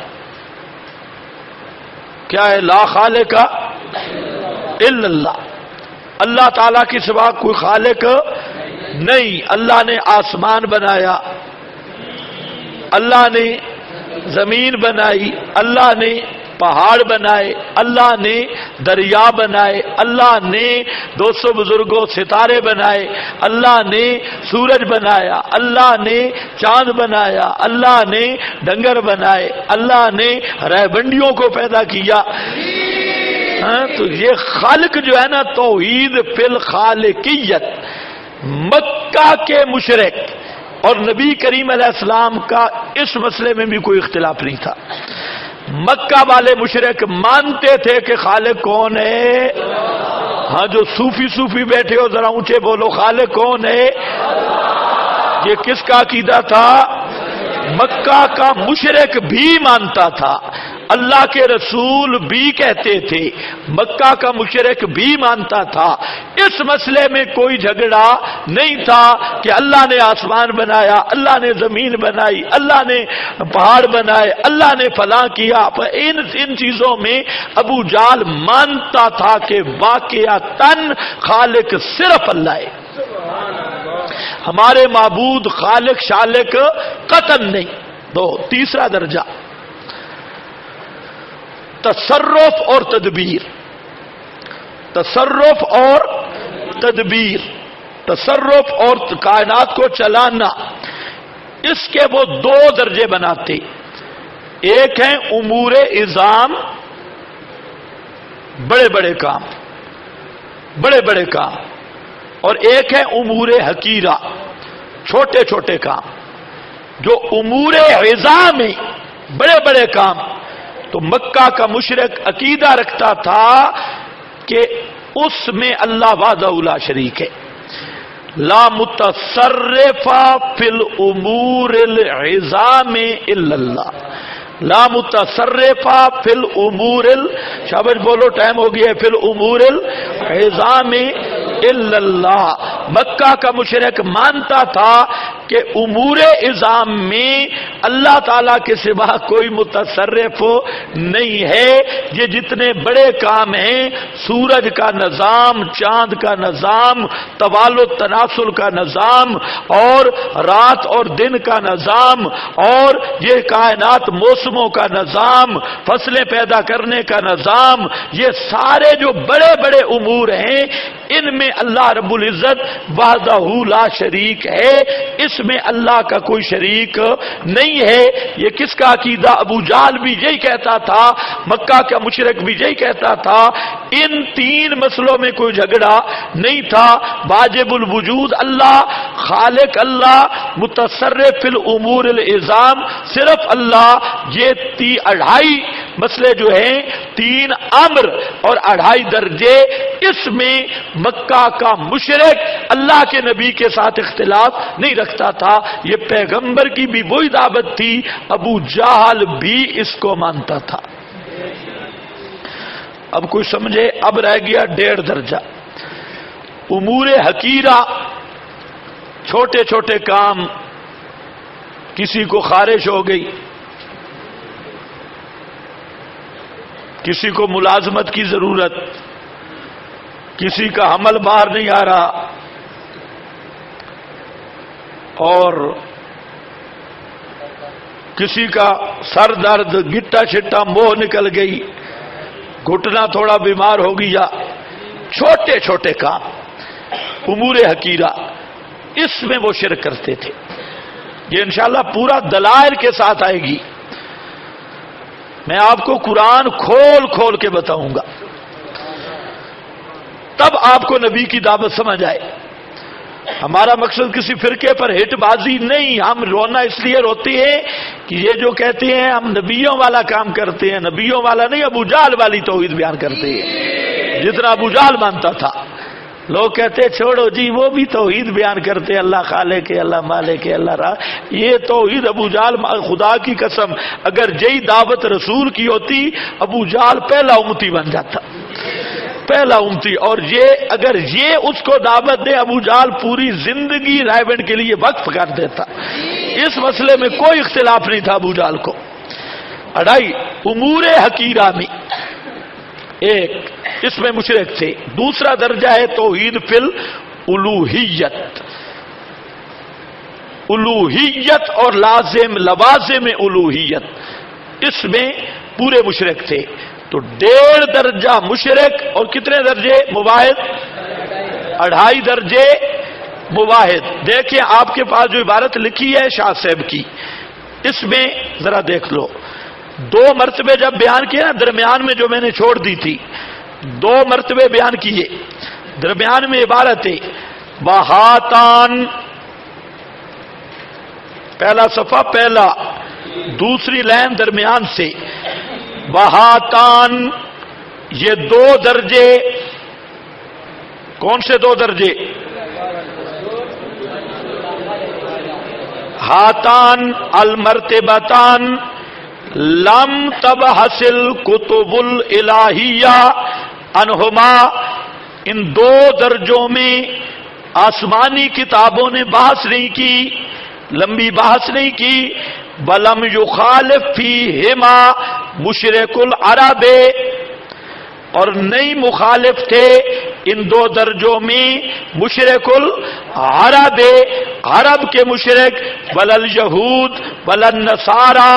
کیا ہے؟ لا خالق الا اللہ، اللہ تعالی کے سوا کوئی خالق نہیں. اللہ نے آسمان بنایا، اللہ نے زمین بنائی، اللہ نے پہاڑ بنائے، اللہ نے دریا بنائے، اللہ نے 200 بزرگوں ستارے بنائے، اللہ نے سورج بنایا، اللہ نے چاند بنایا، اللہ نے ڈنگر بنائے، اللہ نے رہبنڈیوں کو پیدا کیا. تو یہ خالق جو ہے نا، توحید فی الخالقیت، مکہ کے مشرک اور نبی کریم علیہ السلام کا اس مسئلے میں بھی کوئی اختلاف نہیں تھا. مکہ والے مشرک مانتے تھے کہ خالق کون ہے. ہاں جو صوفی بیٹھے ہو ذرا اونچے بولو، خالق کون ہے؟ یہ کس کا عقیدہ تھا؟ مکہ کا مشرک بھی مانتا تھا، اللہ کے رسول بھی کہتے تھے، مکہ کا مشرک بھی مانتا تھا. اس مسئلے میں کوئی جھگڑا نہیں تھا کہ اللہ نے آسمان بنایا، اللہ نے زمین بنائی، اللہ نے پہاڑ بنائے، اللہ نے فلاں کیا. ان چیزوں میں ابو جہل مانتا تھا کہ واقعتاً خالق صرف اللہ ہے، ہمارے معبود خالق شالق قطعاً نہیں. تیسرا درجہ تصرف اور تدبیر. تصرف اور تدبیر، تصرف اور کائنات کو چلانا، اس کے وہ دو درجے بناتے. ایک ہیں امور عظام، بڑے بڑے کام، بڑے بڑے کام، اور ایک ہے امور حقیرہ، چھوٹے چھوٹے کام. جو امور عظام ہیں، بڑے بڑے کام، تو مکہ کا مشرک عقیدہ رکھتا تھا کہ اس میں اللہ وحدہ لا شریک ہے. لا متصرف فی الامور العظام الا اللہ، لا متصرف فی الامور شاباش بولو ٹائم ہو گیا، فی الامور العظام الا اللہ. مکہ کا مشرک مانتا تھا کہ امور عظام میں اللہ تعالیٰ کے سوا کوئی متصرف نہیں ہے. یہ جتنے بڑے کام ہیں، سورج کا نظام، چاند کا نظام، توالد تناسل کا نظام، اور رات اور دن کا نظام، اور یہ کائنات موسموں کا نظام، فصلیں پیدا کرنے کا نظام، یہ سارے جو بڑے بڑے امور ہیں، ان میں اللہ رب العزت وحدہ لا شریک ہے. اس میں اللہ کا کوئی شریک نہیں ہے. یہ کس کا عقیدہ؟ ابو جہل بھی یہی کہتا تھا، مکہ کا مشرک بھی یہی کہتا تھا. ان تین مسئلوں میں کوئی جھگڑا نہیں تھا. واجب الوجود اللہ، خالق اللہ، متصرف فی الامور العظام صرف اللہ. یہ 2.5 مسئلے جو ہیں، 3 امر اور 2.5 درجے، اس میں مکہ کا مشرک اللہ کے نبی کے ساتھ اختلاف نہیں رکھتا تھا. یہ پیغمبر کی بھی وہی دعوت تھی، ابو جہل بھی اس کو مانتا تھا. اب کوئی سمجھے؟ اب رہ گیا 1.5 درجہ امور حقیرہ، چھوٹے چھوٹے کام. کسی کو خارش ہو گئی، کسی کو ملازمت کی ضرورت، کسی کا حمل باہر نہیں آ رہا، اور کسی کا سر درد، گٹا چھٹا موہ نکل گئی، گھٹنا تھوڑا بیمار ہو گیا. چھوٹے چھوٹے کام، امور حقیرہ، اس میں وہ شرک کرتے تھے. یہ انشاءاللہ پورا دلائل کے ساتھ آئے گی. میں آپ کو قرآن کھول کھول کے بتاؤں گا، تب آپ کو نبی کی دعوت سمجھ آئے. ہمارا مقصد کسی فرقے پر ہٹ بازی نہیں. ہم رونا اس لیے روتے ہیں کہ یہ جو کہتے ہیں ہم نبیوں والا کام کرتے ہیں، نبیوں والا نہیں، ابو جہل والی توحید بیان کرتے ہیں جتنا ابو جہل مانتا تھا. لوگ کہتے چھوڑو جی وہ بھی توحید بیان کرتے، اللہ خالق ہے، اللہ مالک ہے، اللہ راہ. یہ توحید ابو جہل، خدا کی قسم اگر یہی دعوت رسول کی ہوتی ابو جہل پہلا امتی بن جاتا، پہلا امتی. اور یہ اگر یہ اس کو دعوت دے ابو جہل پوری زندگی رائبنڈ کے لیے وقف کر دیتا. اس مسئلے میں کوئی اختلاف نہیں تھا ابو جہل کو. اڑائی امور حقیرہ میں ایک اس میں مشرک تھے. دوسرا درجہ ہے توحید فی الالوہیت. الوہیت اور لازم لوازم الوہیت، اس میں پورے مشرک تھے. تو 1.5 درجہ مشرک اور کتنے درجے موحد؟ 2.5 درجے موحد. دیکھیں آپ کے پاس جو عبارت لکھی ہے شاہ صاحب کی، اس میں ذرا دیکھ لو. 2 مرتبے جب بیان کیے نا، درمیان میں جو میں نے چھوڑ دی تھی 2 مرتبے بیان کیے. درمیان میں عبارت ہے وہاتان، پہلا صفحہ پہلا، دوسری لائن درمیان سے وہاتان. یہ 2 درجے، کون سے 2 درجے؟ ہاتان المرتبتان لم تبحث الکتب الالہیہ عنہما. ان 2 درجوں میں آسمانی کتابوں نے بحث نہیں کی، لمبی بحث نہیں کی. ولم یخالف فیہما مشرک العرب، اور نہیں مخالف تھے ان 2 درجوں میں مشرک العرب، عرب کے مشرک. ولل یہود ولن نصارا،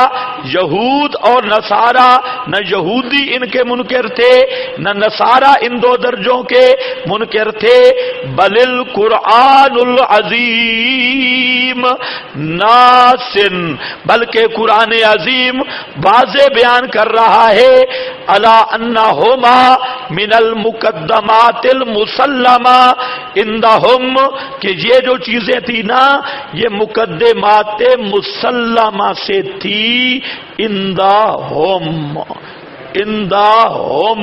یہود اور نصارا، نہ یہودی ان کے منکر تھے نہ نصارا ان 2 درجوں کے منکر تھے. بل القرآن العظیم ناسن، بلکہ قرآن عظیم واضح بیان کر رہا ہے الا انہما من المقدمات المسلمہ عندہم، کہ یہ جو چیزیں تھی نا یہ مقدمات مسلمہ سے تھی. عندہم، عندہم،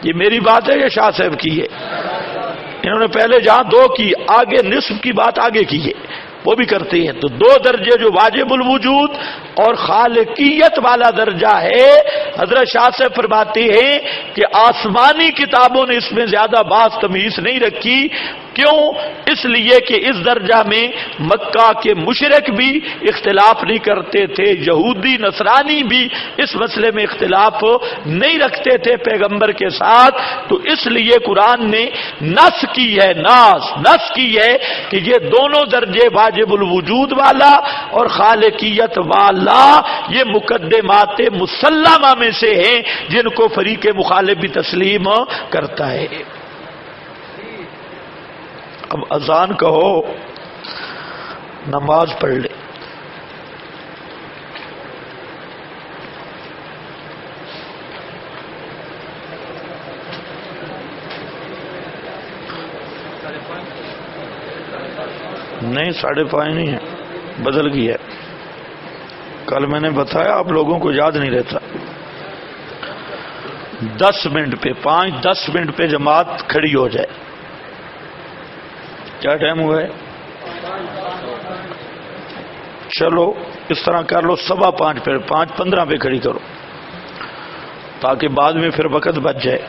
یہ میری بات ہے یہ شاہ صاحب کی ہے. انہوں نے پہلے جہاں 2 کی، آگے نصف کی بات آگے کی ہے، وہ بھی کرتے ہیں. تو 2 درجے جو واجب الوجود اور خالقیت والا درجہ ہے، حضرت شاہ سے فرماتے ہیں کہ آسمانی کتابوں نے اس میں زیادہ بحث تمیز نہیں رکھی. کیوں؟ اس لیے کہ اس درجہ میں مکہ کے مشرک بھی اختلاف نہیں کرتے تھے، یہودی نصرانی بھی اس مسئلے میں اختلاف نہیں رکھتے تھے پیغمبر کے ساتھ. تو اس لیے قرآن نے نص کی ہے، نص کی ہے کہ یہ دونوں درجے واجب الوجود والا اور خالقیت والا یہ مقدمات مسلمہ میں سے ہیں جن کو فریق مخالف بھی تسلیم کرتا ہے. اب اذان کہو، نماز پڑھ لے. نہیں 5:30 نہیں ہے، بدل گئی ہے. کل میں نے بتایا آپ لوگوں کو یاد نہیں رہتا. 10 منٹ پہ 5-10 منٹ پہ جماعت کھڑی ہو جائے. کیا ٹائم ہوا ہے؟ چلو اس طرح کر لو، 5:15 پہ 5:15 پہ کھڑی کرو تاکہ بعد میں پھر وقت بچ جائے.